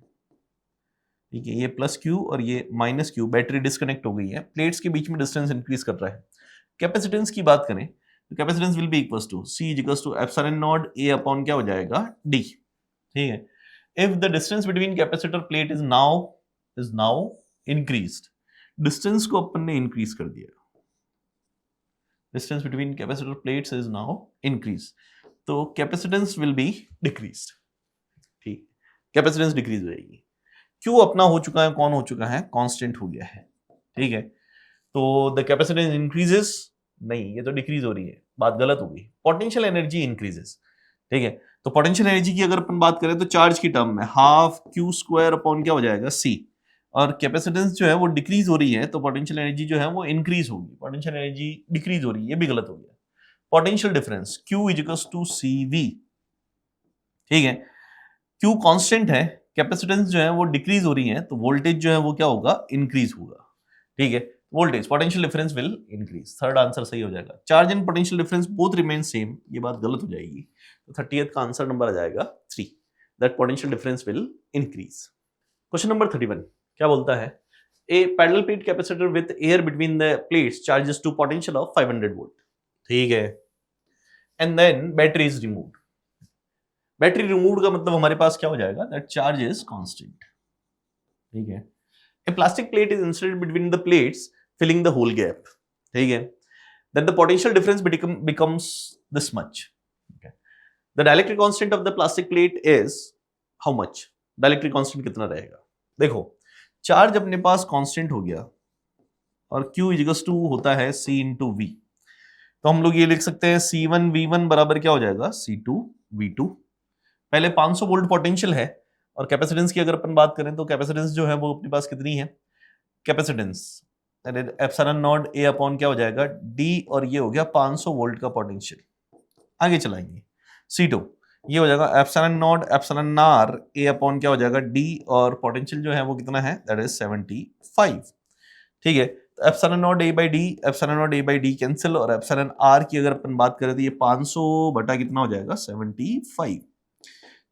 ठीक है, ये प्लस Q और ये माइनस Q, बैटरी डिस्कनेक्ट हो गई है, प्लेट्स के बीच में डिस्टेंस इंक्रीज कर रहा है। कैपेसिटेंस की बात करें तो capacitance will be equals to C equals to epsilon naught A upon क्या हो जाएगा D। ठीक है, if the distance between capacitor plate is now increased, distance को अपन ने इंक्रीज कर दिया, distance between capacitor plates is now increase, तो कैपेसिटेंस विल बी डिक्रीज्ड। ठीक, कैपेसिटेंस डिक्रीज हो जाएगी। Q अपना हो चुका है, कौन हो चुका है कांस्टेंट हो गया है। ठीक है, तो द कैपेसिटेंस इंक्रीजेस, नहीं ये तो डिक्रीज हो रही है, बात गलत हो गई, पोटेंशियल एनर्जी इंक्रीजेस। ठीक है, तो पोटेंशियल एनर्जी की अगर अपन बात करें तो चार्ज की टर्म में हाफ Q² अपॉन क्या हो जाएगा C, और कैपेसिटेंस जो है वो डिक्रीज हो रही है तो पोटेंशियल एनर्जी जो है वो इंक्रीज होगी, पोटेंशियल एनर्जी डिक्रीज हो रही है, ये भी गलत हो गया। Potential difference Q equals to CV। ठीक है, Q कांस्टेंट है, कैपेसिटेंस जो है वो डिक्रीज हो रही है, तो वोल्टेज जो है वो क्या होगा इंक्रीज होगा। ठीक है, voltage potential difference will increase, third answer सही हो जाएगा। Charge and potential difference both remain same, ये बात गलत हो जाएगी, तो 30th का आंसर नंबर आ जाएगा 3, that potential difference will increase. Question number 31 क्या बोलता है, a parallel plate capacitor with air between the plates charges to potential of 500 volt, ठीक है, and then battery is removed. Battery removed का मतलब हमारे पास क्या हो जाएगा, दैट चार्ज इज कांस्टेंट, ठीक है। A plastic plate is inserted between the plates filling the whole gap, ठीक है, then the potential difference becomes this much, okay. The dielectric constant of the plastic plate is how much? Dielectric constant कितना रहेगा? देखो charge अपने पास constant हो गया और Q equals to होता है C इंटू V, तो हम लोग ये लिख सकते हैं C1 V1 बराबर क्या हो जाएगा, C2 V2। पहले 500 वोल्ट पोटेंशियल है और कैपेसिटेंस की अगर अपन बात करें तो कैपेसिटेंस जो है वो अपने पास कितनी है, capacitance epsilon not a upon क्या हो जाएगा डी, और ये हो गया 500 वोल्ट का पोटेंशियल। आगे चलाएंगे C2, ये हो जाएगा epsilon naught epsilon r A upon क्या हो जाएगा डी, और पोटेंशियल जो है वो कितना है, दैट इज 75, ठीक है। तो epsilon not a by D, epsilon not a by D cancel, और एप्सिलॉन आर की अगर अपन बात करें तो ये 500 बटा कितना हो जाएगा 75,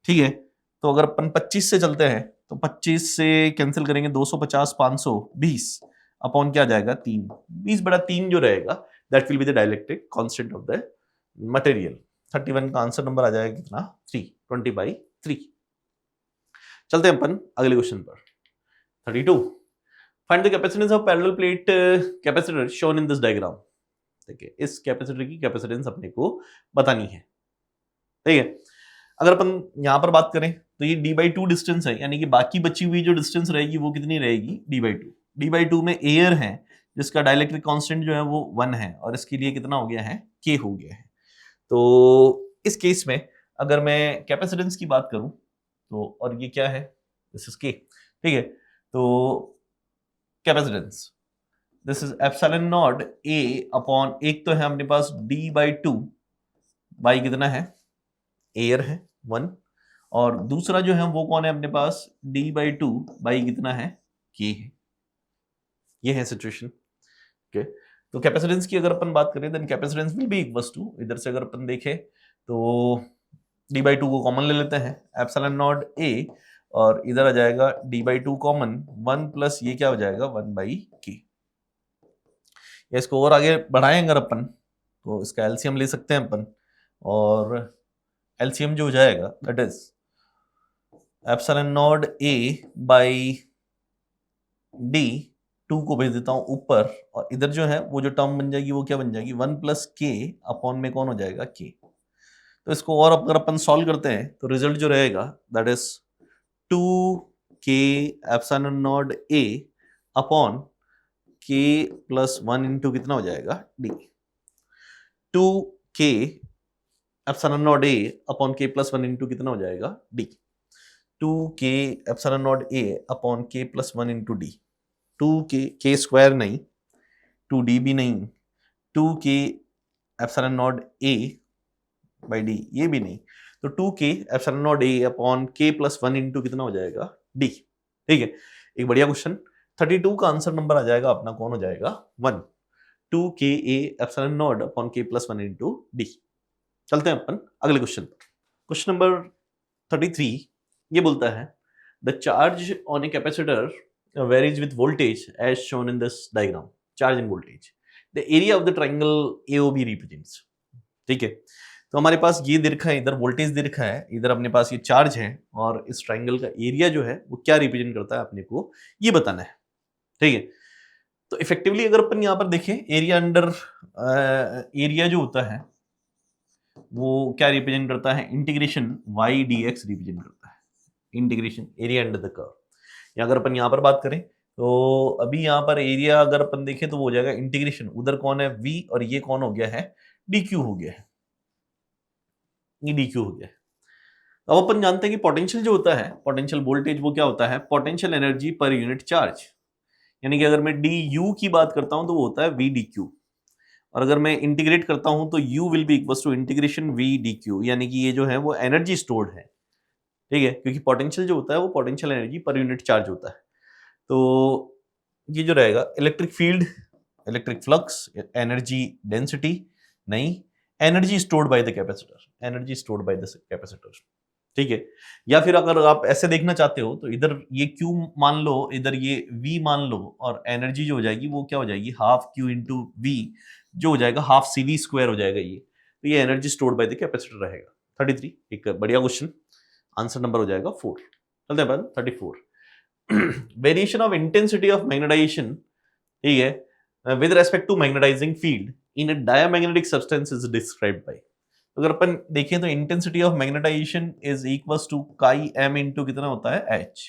ठीक है। तो अगर अपन 25 से चलते हैं तो 25 से कैंसिल करेंगे 250 500 20 अपॉन क्या जाएगा 3, 20 बटा 3 जो रहेगा that will be the dielectric constant of the material. 31 का आंसर नंबर आ जाएगा कितना 3, 20/3। चलते हैं अपन अगले क्वेश्चन पर। 32 find the capacitance of parallel plate capacitor shown in this diagram. देखिए इस कैपेसिटर की कैपेसिटेंस अपने को बतानी है, ठीक है। अगर अपन यहां पर बात करें तो ये d/2 डिस्टेंस है, यानी कि बाकी बची हुई जो डिस्टेंस रहेगी वो कितनी रहेगी d/2। d/2 में एयर है जिसका डाइलेक्ट्रिक कांस्टेंट जो है वो 1 है, और इसके लिए कितना हो गया है k हो गया है। तो इस केस में अगर मैं कैपेसिटेंस की बात करूं तो, और ये क्या है, दिस इज k, ठीक है। तो capacitance this is epsilon naught a upon, एक तो है अपने पास d/2 बाई कितना है, एयर है 1, और दूसरा जो है वो कौन है अपने पास d/2 बाई कितना है k है। ये है सिचुएशन, ओके। तो कैपेसिटेंस की अगर अपन बात करें then capacitance will be equals to, इधर से अगर अपन देखें तो d/2 को कॉमन ले लेते हैं, एप्सिलॉन नॉट a, और इधर आ जाएगा d/2 कॉमन 1 प्लस ये क्या हो जाएगा 1/k। इसको और आगे बढ़ाएं अगर अपन तो इसका एलसीएम ले सकते हैं अपन, और एलसीएम जो हो जाएगा that is epsilon naught a by d, 2 को भेज देता हूं ऊपर, और इधर जो है वो जो टर्म बन जाएगी वो क्या बन जाएगी 1 प्लस k अपॉन में कौन हो जाएगा k। तो इसको और अगर अपन सॉल्व करते हैं तो रिजल्ट जो रहेगा that is 2k epsilon naught a upon k plus 1 into कितना हो जाएगा d। 2k epsilon naught a upon k plus 1 into कितना हो जाएगा d। 2k epsilon naught a upon k plus 1 into d। 2k k square नहीं, 2d भी नहीं, 2k epsilon naught a by d ये भी नहीं, तो 2k epsilon naught a upon k plus 1 into कितना हो जाएगा d, ठीक है। एक बढ़िया क्वेश्चन। 32 का आंसर नंबर आ जाएगा अपना कौन हो जाएगा 1, 2ka epsilon not upon k plus 1 into d। चलते हैं अपन अगले क्वेश्चन पर। क्वेश्चन नंबर 33 ये बोलता है the charge on a capacitor varies with voltage as shown in this diagram, charge and voltage, the area of the triangle AOB represents, ठीक है। तो हमारे पास ये दे रखा है, इधर वोल्टेज दे रखा है, इधर अपने पास ये चार्ज है, और इस ट्राइंगल का एरिया जो है वो क्या रिप्रेजेंट करता है अपने को ये बताना है, ठीक है। तो इफेक्टिवली अगर अपन यहाँ पर देखें एरिया अंडर एरिया जो होता है वो क्या रिप्रेजेंट करता है, इंटीग्रेशन y dx रिप्रेजेंट करता है, integration area under the curve. या अगर अपन यहाँ पर बात करें तो अभी यहाँ पर एरिया अगर अपन देखें तो वो हो जाएगा इंटीग्रेशन, उधर कौन है v और ये कौन हो गया है dq हो गया है, ये dq हो गया है। अब अपन जानते हैं कि पोटेंशियल जो होता है, पोटेंशियल वोल्टेज वो क्या होता है, potential energy per unit charge, यानी कि अगर मैं du की बात करता हूं तो वो होता है v dq, और अगर मैं इंटीग्रेट करता हूं तो u will be equals to integration v dq, यानी कि ये जो है वो एनर्जी स्टोर्ड है, ठीक है, क्योंकि पोटेंशियल जो होता है वो potential energy per unit charge होता है। तो ये जो रहेगा electric field electric flux, energy density, नहीं, energy stored by the capacitor, energy stored by the capacitor, ठीक है। या फिर अगर आप ऐसे देखना चाहते हो तो इधर ये Q मान लो, इधर ये V मान लो, और एनर्जी जो हो जाएगी वो क्या हो जाएगी, हाफ Q इंटू V, जो हो जाएगा हाफ CV स्क्वायर हो जाएगा ये, तो ये energy stored by the capacitor रहेगा। 33 एक बढ़िया क्वेश्चन, आंसर नंबर हो जाएगा 4। चलते हैं अपन 34, variation of intensity of magnetisation, ठीक है, with respect to magnetising field in a diamagnetic substance is described by. अगर अपन देखें तो intensity of magnetisation is equals to chi M into कितना होता है एच,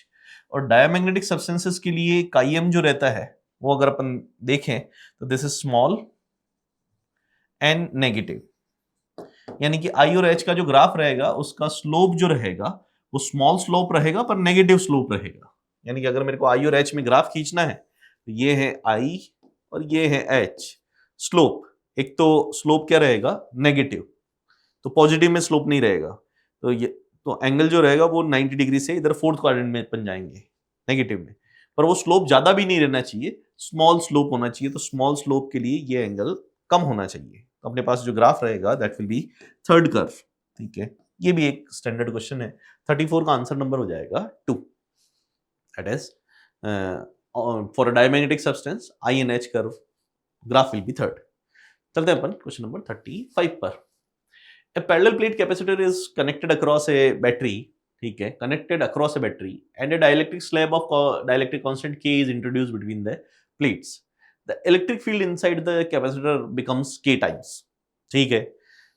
और डायमैग्नेटिक सब्सटेंसेस के लिए काई एम जो रहता है वो अगर अपन देखें तो this is small and negative, यानी कि आई और एच का जो ग्राफ रहेगा उसका स्लोप जो रहेगा वो स्मॉल स्लोप रहेगा पर नेगेटिव स्लोप रहेगा। यानी कि अगर मेरे को आई और एच में ग्राफ खींचना है तो ये है आई और ये है एच, स्लोप, एक तो स्लोप क्या रहेगा नेगेटिव, तो पॉजिटिव में स्लोप नहीं रहेगा, तो ये तो एंगल जो रहेगा वो 90 डिग्री से इधर फोर्थ क्वाड्रेंट में बन जाएंगे नेगेटिव में, पर वो स्लोप ज्यादा भी नहीं रहना चाहिए, स्मॉल स्लोप होना चाहिए, तो स्मॉल स्लोप के लिए ये एंगल कम होना चाहिए। तो अपने पास जो ग्राफ रहेगा that will B third curve, ठीक है। ये भी एक स्टैंडर्ड क्वेश्चन है। 34 का आंसर नंबर हो जाएगा 2, that is for a diamagnetic substance I and H curve graph will be third. चलते हैं अपन क्वेश्चन नंबर 35 पर। A parallel plate capacitor is connected across a battery, ठीक है, connected across a battery, and a dielectric slab of dielectric constant K is introduced between the plates. The electric field inside the capacitor becomes K times, ठीक है।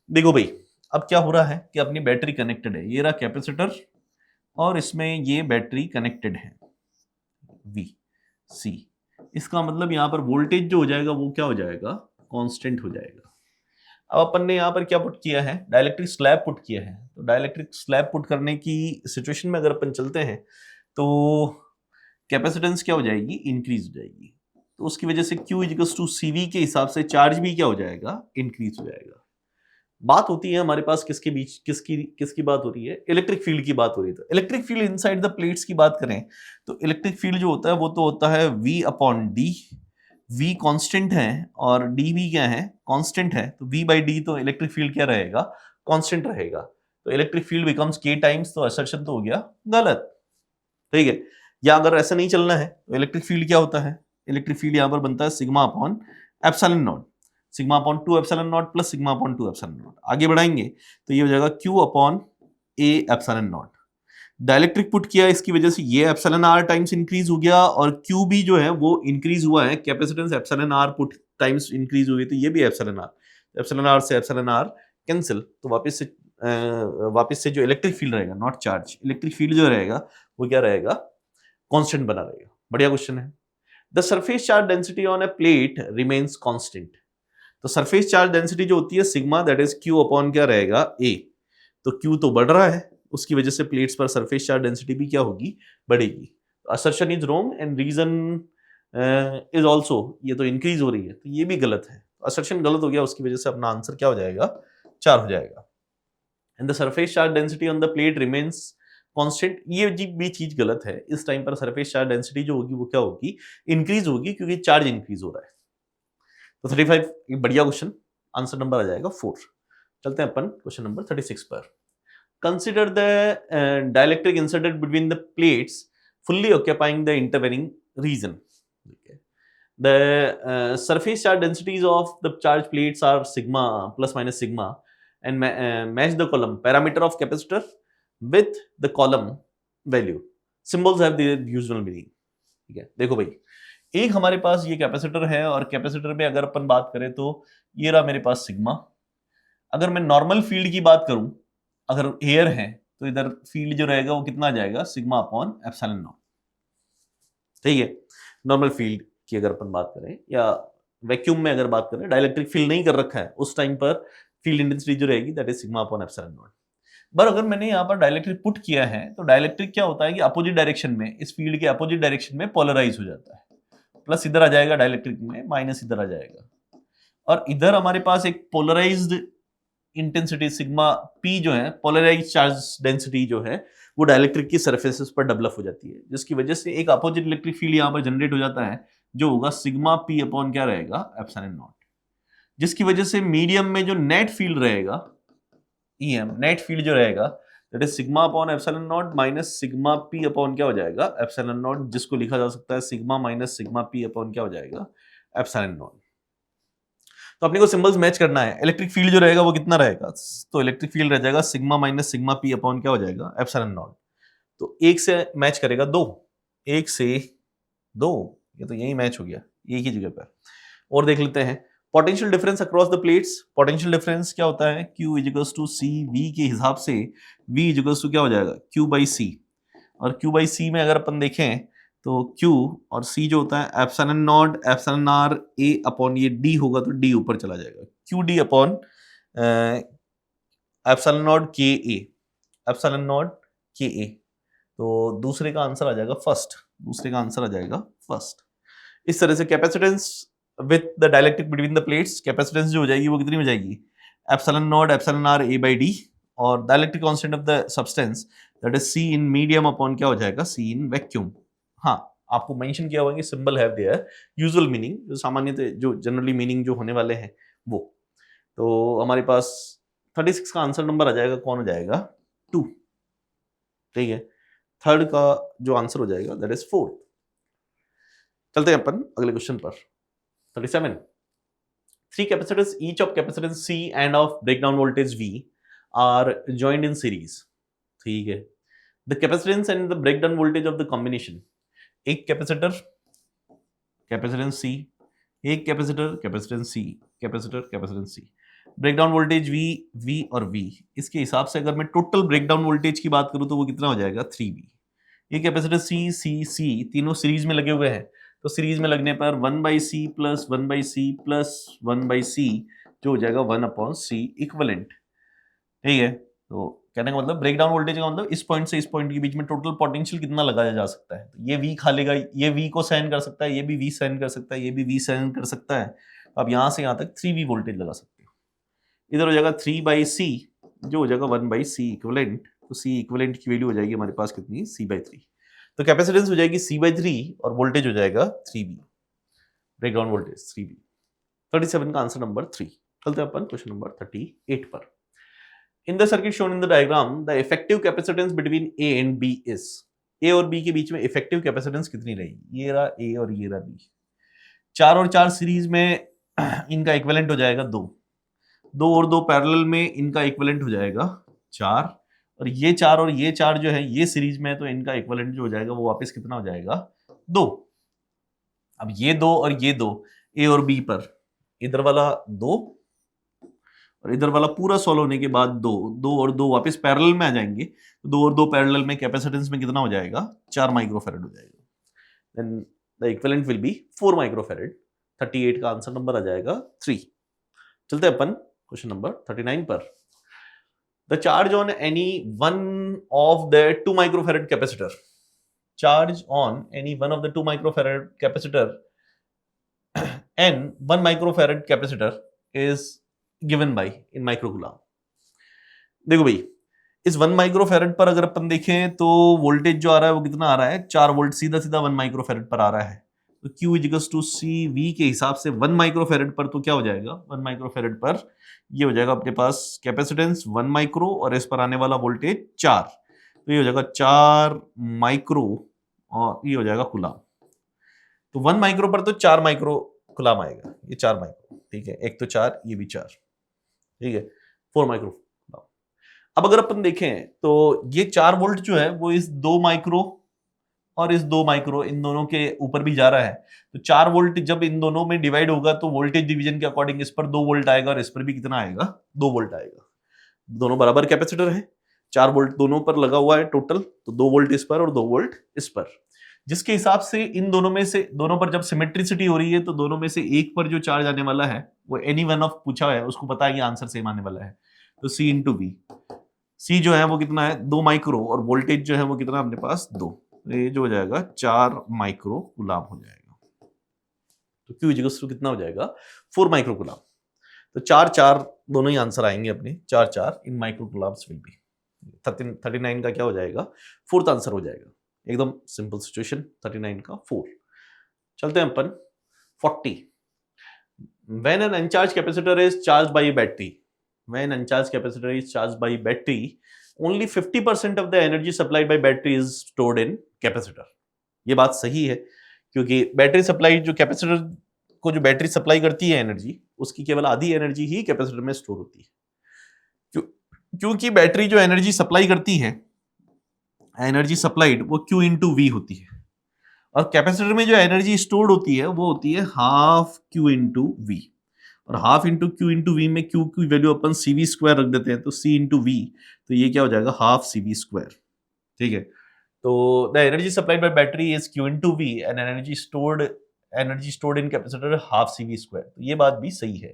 देखो भाई, अब क्या हो रहा है कि अपनी बैटरी कनेक्टेड है, ये रहा कैपेसिटर और इसमें ये बैटरी कनेक्टेड है V C, इसका मतलब यहाँ पर वोल्टेज जो हो जाएगा वो क्या हो जाएगा, कांस्टेंट हो जाएगा। अब अपन ने यहाँ पर क्या पुट किया है, डाइलेक्ट्रिक स्लैब पुट किया है, तो डाइलेक्ट्रिक स्लैब पुट करने की सिचुएशन में अगर अपन चलते हैं तो कैपेसिटेंस क्या हो जाएगी, इंक्रीज हो जाएगी, तो उसकी वजह से Q इक्वल्स टू CV के हिसाब से चार्ज भी क्या हो जाएगा, इंक्रीज हो जाएगा। बात होती है हमारे पास किसके बीच, किसकी बात हो रही है, इलेक्ट्रिक फील्ड की बात हो रही है। तो electric field inside the plates की बात करें तो इलेक्ट्रिक फील्ड जो होता है वो तो होता है V upon D, V constant है और D भी क्या है, कांस्टेंट है, तो V बाई D, तो इलेक्ट्रिक फील्ड क्या रहेगा, कांस्टेंट रहेगा, तो electric field becomes K times, तो असर्शन तो हो गया गलत, ठीक है। या अगर ऐसा नहीं चलना है तो इलेक्ट्रिक फील्ड क्या होता है, इलेक्ट्रिक फील्ड यहाँ पर बनता है sigma upon epsilon not, sigma upon 2 epsilon not plus sigma upon 2 epsilon not. आगे बढ़ाएंगे तो ये हो जाएगा Q upon A epsilon not. Dielectric put किया, इसकी वजह से ये एप्सिलॉन आर टाइम्स इंक्रीज हो गया और क्यू भी जो है वो इंक्रीज हुआ है, capacitance epsilon r put times increase हुई, तो ये भी एप्सिलॉन आर से एप्सिलॉन आर कैंसिल, तो वापस से जो इलेक्ट्रिक फील्ड रहेगा, नॉट चार्ज, इलेक्ट्रिक फील्ड जो रहेगा वो क्या रहेगा, कांस्टेंट बना रहेगा। बढ़िया क्वेश्चन है। The surface charge density on A plate remains constant, तो सरफेस चार्ज डेंसिटी जो होती है sigma, that is Q upon क्या रहेगा, A, तो Q तो बढ़ रहा है, उसकी वजह से प्लेट्स पर सरफेस चार्ज डेंसिटी भी क्या होगी, बढ़ेगी। Assertion is wrong and reason is also, ये तो इंक्रीज हो रही है, तो ये भी गलत है, असर्शन गलत हो गया, उसकी वजह से अपना आंसर क्या हो जाएगा, 4 हो जाएगा। And the surface charge density on the plate remains constant, ये भी चीज गलत है, इस टाइम पर सरफेस चार्ज डेंसिटी जो होगी वो क्या होगी, इंक्रीज होगी, क्योंकि चार्ज इंक्रीज हो रहा है। तो 35 एक बढ़िया क्वेश्चन, आंसर नंबर आ जाएगा 4। चलते हैं अपन क्वेश्चन नंबर 36 पर। Consider the dielectric inserted between the plates fully occupying the intervening region. Okay. The surface charge densities of the charge plates are sigma plus minus sigma and match the column parameter of capacitor with the column value. Symbols have their usual meaning. ठीक है, देखो भाई, एक हमारे पास ये capacitor है और capacitor में अगर अपन बात करें तो ये रहा मेरे पास सिग्मा। अगर मैं नॉर्मल फील्ड की बात करूं, अगर एयर है तो इधर फील्ड जो रहेगा वो कितना आ जाएगा, सिग्मा अपॉन एप्सिलॉन नॉट, ठीक है। नॉर्मल फील्ड की अगर अपन बात करें या वैक्यूम में अगर बात करें, डाइलेक्ट्रिक फील्ड नहीं कर रखा है, उस टाइम पर फील्ड इंटेंसिटी जो रहेगी that is sigma upon epsilon not. पर अगर मैंने यहाँ पर डाइलेक्ट्रिक पुट किया है तो डाइलेक्ट्रिक क्या होता है कि अपोजिट डायरेक्शन में, इस फील्ड के अपोजिट डायरेक्शन में पोलराइज हो जाता है, प्लस इधर आ जाएगा डाइलेक्ट्रिक में, माइनस इधर आ जाएगा, और इधर हमारे पास एक पोलराइज्ड इंटेंसिटी सिग्मा P जो है, पोलराइज्ड चार्ज डेंसिटी जो है वो डाइलेक्ट्रिक की सरफेसेस पर डेवलप हो जाती है, जिसकी वजह से एक अपोजिट इलेक्ट्रिक फील्ड यहाँ पर जनरेट हो जाता है, जो होगा सिग्मा पी अपॉन क्या रहेगा, एप्सिलॉन नॉट, जिसकी वजह से मीडियम में जो नेट फील्ड रहेगा, ईएम नेट फील्ड जो रहेगा that is sigma upon epsilon not minus sigma P upon क्या हो जाएगा, एप्सिलॉन नॉट, जिसको लिखा जा सकता है sigma minus sigma P upon क्या हो जाएगा, एप्सिलॉन नॉट। तो अपने को सिंबल्स मैच करना है। इलेक्ट्रिक फील्ड जो रहेगा वो कितना रहेगा, तो इलेक्ट्रिक फील्ड रह जाएगा sigma minus sigma P upon क्या हो जाएगा, एप्सिलॉन नॉट। तो एक से मैच करेगा दो, एक से दो, ये तो यही मैच हो गया एक ही जगह पर। और देख लेते हैं potential difference across the plates. Potential difference क्या होता है, Q equals to C V के हिसाब से V इजिकल्स टू क्या हो जाएगा, Q बाई सी। और Q बाई सी में अगर अपन देखें तो Q और C जो होता है epsilon naught epsilon r A upon ये D होगा तो D ऊपर चला जाएगा, QD upon epsilon naught KA, epsilon naught KA। तो दूसरे का आंसर आ जाएगा फर्स्ट, दूसरे का आंसर आ जाएगा फर्स्ट। इस तरह से capacitance with the dielectric between the plates, capacitance जो हो जाएगी वो कितनी हो जाएगी, epsilon naught epsilon r A by D, और dielectric constant of the substance that is C in medium upon क्या हो जाएगा, C इन वैक्यूम। हाँ, आपको मेंशन किया हुआ है कि symbol have their usual meaning, जो सामान्यतः जो जनरली मीनिंग जो होने वाले हैं वो। तो हमारे पास 36 का आंसर नंबर आ जाएगा, कौन हो जाएगा, 2, ठीक है। थर्ड का जो आंसर हो जाएगा दैट इज 4। चलते हैं अपन अगले क्वेश्चन पर। 37 3 capacitors each of capacitance C and of breakdown voltage V are joined in series, ठीक है। The capacitance and the breakdown voltage of the combination, एक कैपेसिटर कैपेसिटेंस C, एक capacitor capacitance C, capacitor capacitance C, breakdown voltage V और V, इसके हिसाब से अगर मैं टोटल ब्रेकडाउन वोल्टेज की बात करूं तो वो कितना हो जाएगा, 3V। ये कैपेसिटर C तीनों सीरीज में लगे हुए हैं, तो सीरीज में लगने पर 1/C plus 1/C plus 1/C जो हो जाएगा 1/C इक्विवेलेंट, ठीक है। तो कहने का मतलब ब्रेकडाउन वोल्टेज का मतलब इस पॉइंट से इस पॉइंट के बीच में टोटल पोटेंशियल कितना लगाया जा सकता है। तो ये V खा लेगा, ये V को सहन कर सकता है, ये भी V सहन कर सकता है, ये भी V सहन कर सकता है। तो आप यहाँ से यहाँ तक 3V वोल्टेज लगा सकते हो। इधर हो जाएगा 3/C जो हो जाएगा 1/C इक्विवेलेंट, तो C इक्विवेलेंट की वैल्यू हो जाएगी हमारे पास कितनी, C/3। तो कैपेसिटेंस हो जाएगी C/3 और वोल्टेज हो जाएगा 3V, ब्रेकडाउन वोल्टेज 3V। 37 का आंसर नंबर 3। चलते हैं अपन क्वेश्चन नंबर 38 पर। In the circuit shown in the diagram the effective capacitance between A and B is, A और B के बीच में इफेक्टिव कैपेसिटेंस कितनी रहेगी, ये रहा A और ये रहा B। 4 और 4 सीरीज में इनका इक्विवेलेंट हो जाएगा 2, 2 और 2 पैरेलल में इनका इक्विवेलेंट हो जाएगा 4, और ये 4 और ये 4 जो है ये सीरीज में है, तो इनका इक्विवेलेंट जो हो जाएगा वो वापस कितना हो जाएगा, 2। अब ये 2 और ये 2 A और B पर, इधर वाला 2 और इधर वाला पूरा सॉल्व होने के बाद 2, 2 और 2 वापस पैरेलल में आ जाएंगे, तो 2 और 2 पैरेलल में कैपेसिटेंस में कितना हो जाएगा, 4 माइक्रोफैराड हो जाएगा। Then the equivalent will be 4 microfarad. 38 का आंसर नंबर आ जाएगा 3। चलते अपन क्वेश्चन नंबर 39 पर। The charge on any one of the 2 microfarad capacitor, charge on any one of the 2 microfarad capacitor and 1 microfarad capacitor is given by in microcoulomb। देखो भाई, इस 1 microfarad पर अगर अपन देखें तो वोल्टेज जो आ रहा है वो कितना आ रहा है, 4 वोल्ट सीधा सीधा 1 माइक्रोफैरड पर आ रहा है। तो Q इजिकल्स टू CV के हिसाब से 1 माइक्रोफैरड पर तो क्या हो जाएगा, 1 माइक्रोफैरड पर ये हो जाएगा अपने पास कैपेसिटेंस 1 माइक्रो और इस पर आने वाला वोल्टेज 4, तो ये हो जाएगा 4 माइक्रो और ये हो जाएगा कूलम। तो 1 माइक्रो पर तो 4 माइक्रो कूलम आएगा, ये 4 माइक्रो, ठीक है, एक तो 4 ये भी 4, ठीक है, 4 माइक्रो कूलम। अब अगर अपन देखें तो ये 4 वोल्ट जो है वो इस 2 माइक्रो और इस 2 माइक्रो इन दोनों के ऊपर भी जा रहा है, तो 4 वोल्ट जब इन दोनों में डिवाइड होगा तो वोल्टेज डिवीजन के अकॉर्डिंग इस पर 2 वोल्ट आएगा और इस पर भी कितना आएगा, 2 वोल्ट आएगा। दोनों बराबर कैपेसिटर है, 4 वोल्ट दोनों पर लगा हुआ है टोटल, तो 2 वोल्ट इस पर और 2 वोल्ट इस पर, जिसके हिसाब से इन दोनों में से दोनों पर जब सिमेट्रिसिटी हो रही है तो दोनों में से एक पर जो चार्ज आने वाला है वो एनी वन ऑफ पूछा है, उसको पता है कि आंसर सेम आने वाला है, तो C इंटू V। C जो है वो कितना है, 2 माइक्रो और वोल्टेज जो है वो कितना अपने पास 2, ये जो हो जाएगा 4 माइक्रो कूलम हो जाएगा। तो Q इक्वल्स टू कितना हो जाएगा, 4 माइक्रो कूलम। तो 4 दोनों ही आंसर आएंगे अपने, 4 इन माइक्रो कूलम्स विल बी। 39 का क्या हो जाएगा, 4th आंसर हो जाएगा। एकदम सिंपल सिचुएशन, 39 का 4। चलते हैं अपन 40. When an uncharged capacitor is charged by a battery, when uncharged capacitor is charged by battery, only 50% of the energy supplied by battery is stored in capacitor. ये बात सही है, क्योंकि बैटरी सप्लाई जो capacitor को जो बैटरी सप्लाई करती है एनर्जी, उसकी केवल आधी एनर्जी ही कैपेसिटर में स्टोर होती है। क्योंकि बैटरी जो एनर्जी सप्लाई करती है, एनर्जी सप्लाइड, वो Q इंटू वी होती है, और कैपेसिटर में जो एनर्जी स्टोर्ड होती है वो होती है हाफ Q इंटू वी। और half into Q into V में Q की वैल्यू अपन CV स्क्वायर रख देते हैं, तो C इंटू वी, तो ये क्या हो जाएगा, हाफ CV स्क्वायर। ठीक है, तो the energy supplied by battery is Q into V and energy stored in capacitor half CV square. तो ये बात भी सही है।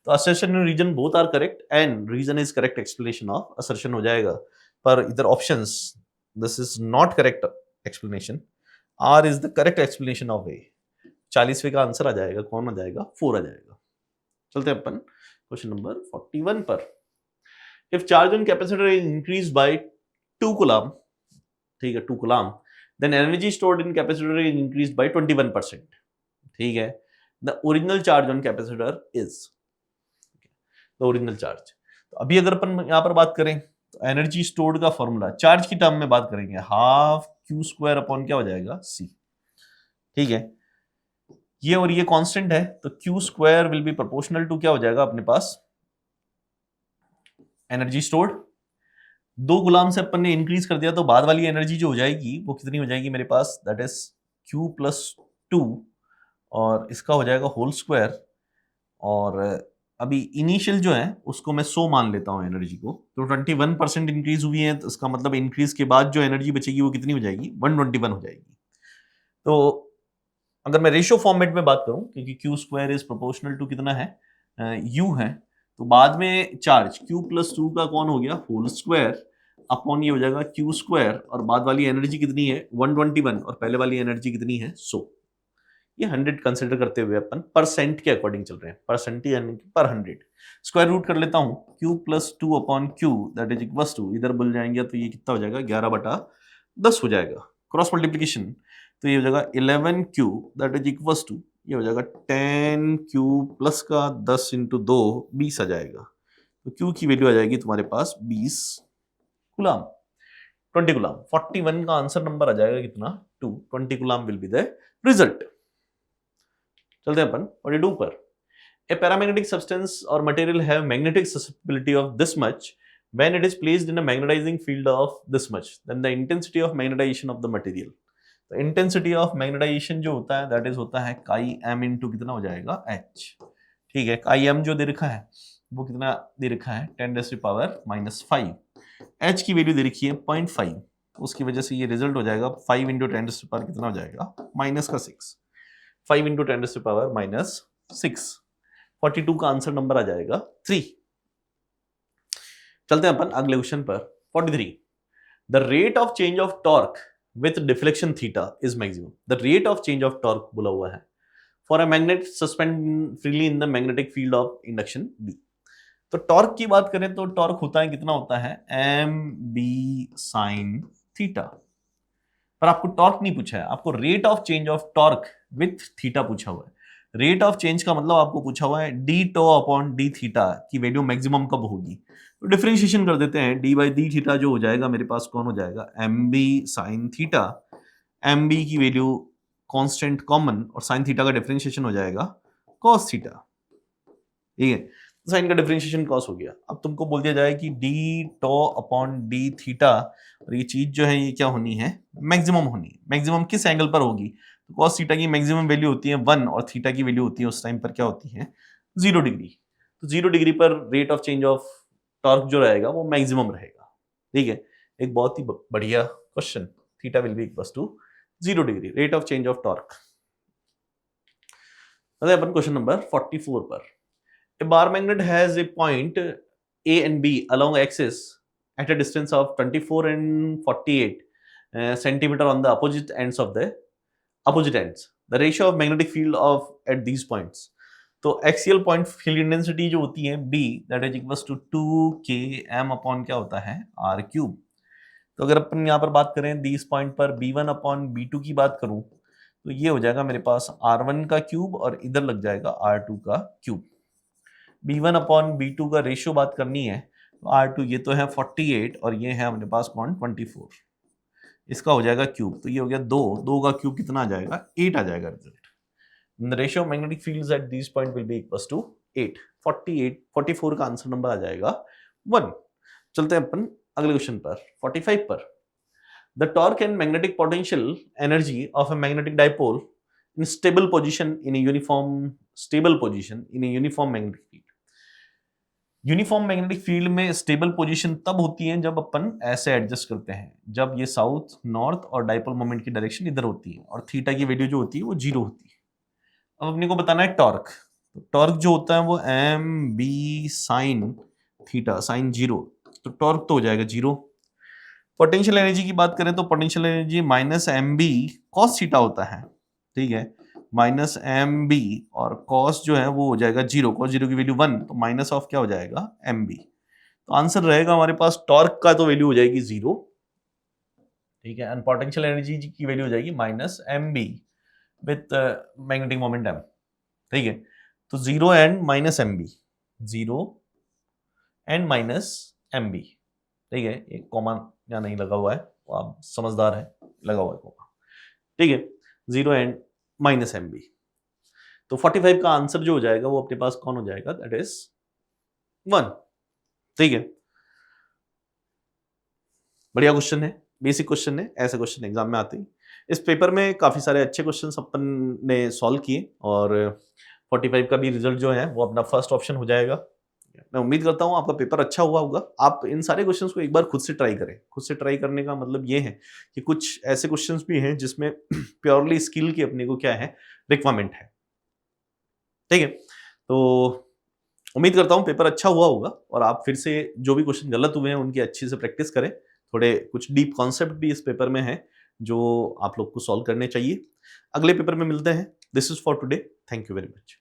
तो assertion and reason both are correct and reason is correct explanation of assertion हो जाएगा। पर इधर options, this is not correct explanation, R is the correct explanation of A. 40वें का आंसर आ जाएगा, कौन आ जाएगा, 4 आ जाएगा। चलते हैं अपन क्वेश्चन नंबर 41 पर। If charge on capacitor is increase by 2 coulomb, ठीक है, 2 coulomb, then energy stored in capacitor is increase by 21%। ठीक है, the original charge on capacitor is the original charge. तो अभी अगर अपन यहां पर बात करें तो एनर्जी स्टोर्ड का फॉर्मूला चार्ज की टर्म में बात करेंगे, हाफ Q स्क्वायर अपॉन क्या हो जाएगा, C। ठीक है, ये और ये कांस्टेंट है, तो Q square will be proportional to क्या हो जाएगा अपने पास, एनर्जी स्टोर्ड। 2 गुलाम से अपन ने इंक्रीज कर दिया, तो बाद वाली एनर्जी जो हो जाएगी वो कितनी हो जाएगी मेरे पास, दैट इज Q प्लस 2, और इसका हो जाएगा होल स्क्वायर। और अभी इनिशियल जो है उसको मैं 100 मान लेता हूं एनर्जी को, तो 21% इंक्रीज हुई है, तो इसका मतलब इंक्रीज के बाद जो एनर्जी बचेगी वो कितनी हो जाएगी, 121 हो जाएगी। तो अगर मैं रेशियो फॉर्मेट में बात करूं, क्योंकि Q square is proportional to कितना है, U है, तो बाद में चार्ज Q प्लस 2 का कौन हो गया, होल स्क्वायर अपॉन ये हो जाएगा Q स्क्वायर, और बाद वाली एनर्जी कितनी है 121, और पहले वाली एनर्जी कितनी है 100। ये 100 कंसिडर करते हुए अपन परसेंट के अकॉर्डिंग चल रहे हैं, परसेंट यानी पर 100। स्क्वायर रूट कर लेता हूं, Q plus 2 upon Q that is equal to, इधर बोल जाएंगे तो ये कितना हो जाएगा, 11/10 हो जाएगा। क्रॉस मल्टीप्लीकेशन, तो ये हो जाएगा 11Q that is equal to, ये हो जाएगा 10Q प्लस का 10 इंटू 2, 20 आ जाएगा। तो Q की वैल्यू आ जाएगी तुम्हारे पास 20 गुलाम, 20 गुलाम। 41 का आंसर नंबर आ जाएगा कितना, 2, 20 गुलाम विल बी द रिजल्ट। चलते हैं अपन 42 पर। A paramagnetic substance or material have magnetic susceptibility of this much when it is placed in a magnetizing field of this much, then the intensity of magnetization of the material। तो intensity of magnetisation जो होता है that is होता है काई m into कितना हो जाएगा, h। ठीक है, काई m जो दे रखा है वो कितना दे रखा है, 10⁻⁻5। h की वैल्यू दे रखी है 0.5, उसकी वजह से ये रिजल्ट हो जाएगा 5 इंटू 10⁻, कितना हो जाएगा, -6। 5 इंटू 10⁻⁻6। 42 का आंसर नंबर आ जाएगा 3। चलते हैं अपन अगले क्वेश्चन पर 43। The rate of change of torque with deflection theta is maximum. The rate of change of torque बोला हुआ है for a magnet suspend freely in the magnetic field of induction B. तो टॉर्क की बात करें तो torque होता है कितना होता है, mb sin थीटा। पर आपको टॉर्क नहीं पूछा है, आपको rate of change of torque with theta पूछा हुआ है। रेट ऑफ चेंज का मतलब आपको पूछा हुआ है d tau upon d theta की वैल्यू मैक्सिमम कब होगी। तो डिफरेंशिएशन कर देते हैं, डी बाई डी थीटा जो हो जाएगा मेरे पास कौन हो जाएगा, M B sine theta. M B की वैल्यू कांस्टेंट कॉमन, और साइन थीटा का डिफरेंशिएशन हो जाएगा कॉस थीटा। ठीक है, साइन का डिफरेंशिएशन कॉस हो गया। अब तुमको बोल दिया जाए कि d tau upon d theta, और ये चीज जो है ये क्या होनी है, मैक्सिमम होनी है। मैक्सिमम किस एंगल पर होगी, तो कॉस थीटा की मैक्सिमम वैल्यू होती है 1, और थीटा की वैल्यू होती है उस टाइम पर क्या होती है, 0 डिग्री। तो 0 डिग्री पर rate of change of torque जो रहेगा वो मैक्सिमम रहेगा। ठीक है, एक बहुत ही बढ़िया question, theta will be equal to 0 degree, rate of change of torque. अपन क्वेश्चन नंबर 44 पर। A bar magnet has a point A and B along axis at a distance of 24 and 48 centimeter on the opposite ends of the opposite ends. The ratio of magnetic field of at these points. तो axial point field intensity जो होती है B, that is equals to 2km upon क्या होता है, r cube। तो अगर अपन यहाँ पर बात करें these point पर B1 upon B2 की बात करूं, तो ये हो जाएगा मेरे पास R1 का क्यूब और इधर लग जाएगा R2 का क्यूब। B1 अपॉन B2 का रेशियो बात करनी है तो R2 ये तो है 48 और ये है अपने पास कौन 24, इसका हो जाएगा क्यूब, तो ये हो गया 2 का क्यूब कितना आ जाएगा 8 आ जाएगा result. The ratio of magnetic fields at these point will be equals to 8। 44 का आंसर नंबर आ जाएगा 1। चलते हैं अपन अगले क्वेश्चन पर 45 पर। The torque and magnetic potential energy of a magnetic dipole in stable position in a uniform magnetic field। Uniform magnetic field में stable position तब होती है जब अपन ऐसे एडजस्ट करते हैं, जब ये साउथ नॉर्थ और डाइपोल मोमेंट की डायरेक्शन इधर होती है और थीटा की वैल्यू जो होती है वो 0 होती है। अब अपने को बताना है टॉर्क, तो टॉर्क जो होता है वो M B sine theta sine 0, तो टॉर्क तो हो जाएगा 0। पोटेंशियल एनर्जी की बात करें तो potential energy minus M B cos theta होता है, ठीक है, माइनस एम बी और कॉस जो है वो हो जाएगा 0, कॉस 0 की वैल्यू 1, तो माइनस ऑफ क्या हो जाएगा एम बी। तो आंसर रहेगा हमारे पास टॉर्क का तो वैल्यू हो जाएगी 0, ठीक है, एंड पोटेंशियल एनर्जी की वैल्यू हो जाएगी minus M B with magnetic moment M, ठीक है। तो 0 and minus M B, 0 and minus M B, ठीक है, एक कॉमा यहाँ नहीं लगा हुआ है, तो आप समझदार है, लगा हुआ है कॉमा, ठीक है, 0 एंड माइनस एम बी। तो 45 का आंसर जो हो जाएगा वो अपने पास कौन हो जाएगा, दैट इज 1, ठीक है। बढ़िया क्वेश्चन है, बेसिक क्वेश्चन है, ऐसे क्वेश्चन एग्जाम में आते हैं। इस पेपर में काफी सारे अच्छे क्वेश्चन अपन ने सॉल्व किए और 45 का भी रिजल्ट जो है वो अपना फर्स्ट ऑप्शन हो जाएगा। मैं उम्मीद करता हूँ आपका पेपर अच्छा हुआ होगा। आप इन सारे क्वेश्चंस को एक बार खुद से ट्राई करें। खुद से ट्राई करने का मतलब ये है कि कुछ ऐसे क्वेश्चंस भी हैं जिसमें प्योरली स्किल की अपने को क्या है रिक्वायरमेंट है, ठीक है। तो उम्मीद करता हूँ पेपर अच्छा हुआ होगा और आप फिर से जो भी क्वेश्चन गलत हुए हैं उनकी अच्छी से प्रैक्टिस करें। थोड़े कुछ डीप कॉन्सेप्ट भी इस पेपर में है जो आप लोग को सॉल्व करने चाहिए। अगले पेपर में मिलते हैं। This is for today, thank you very much.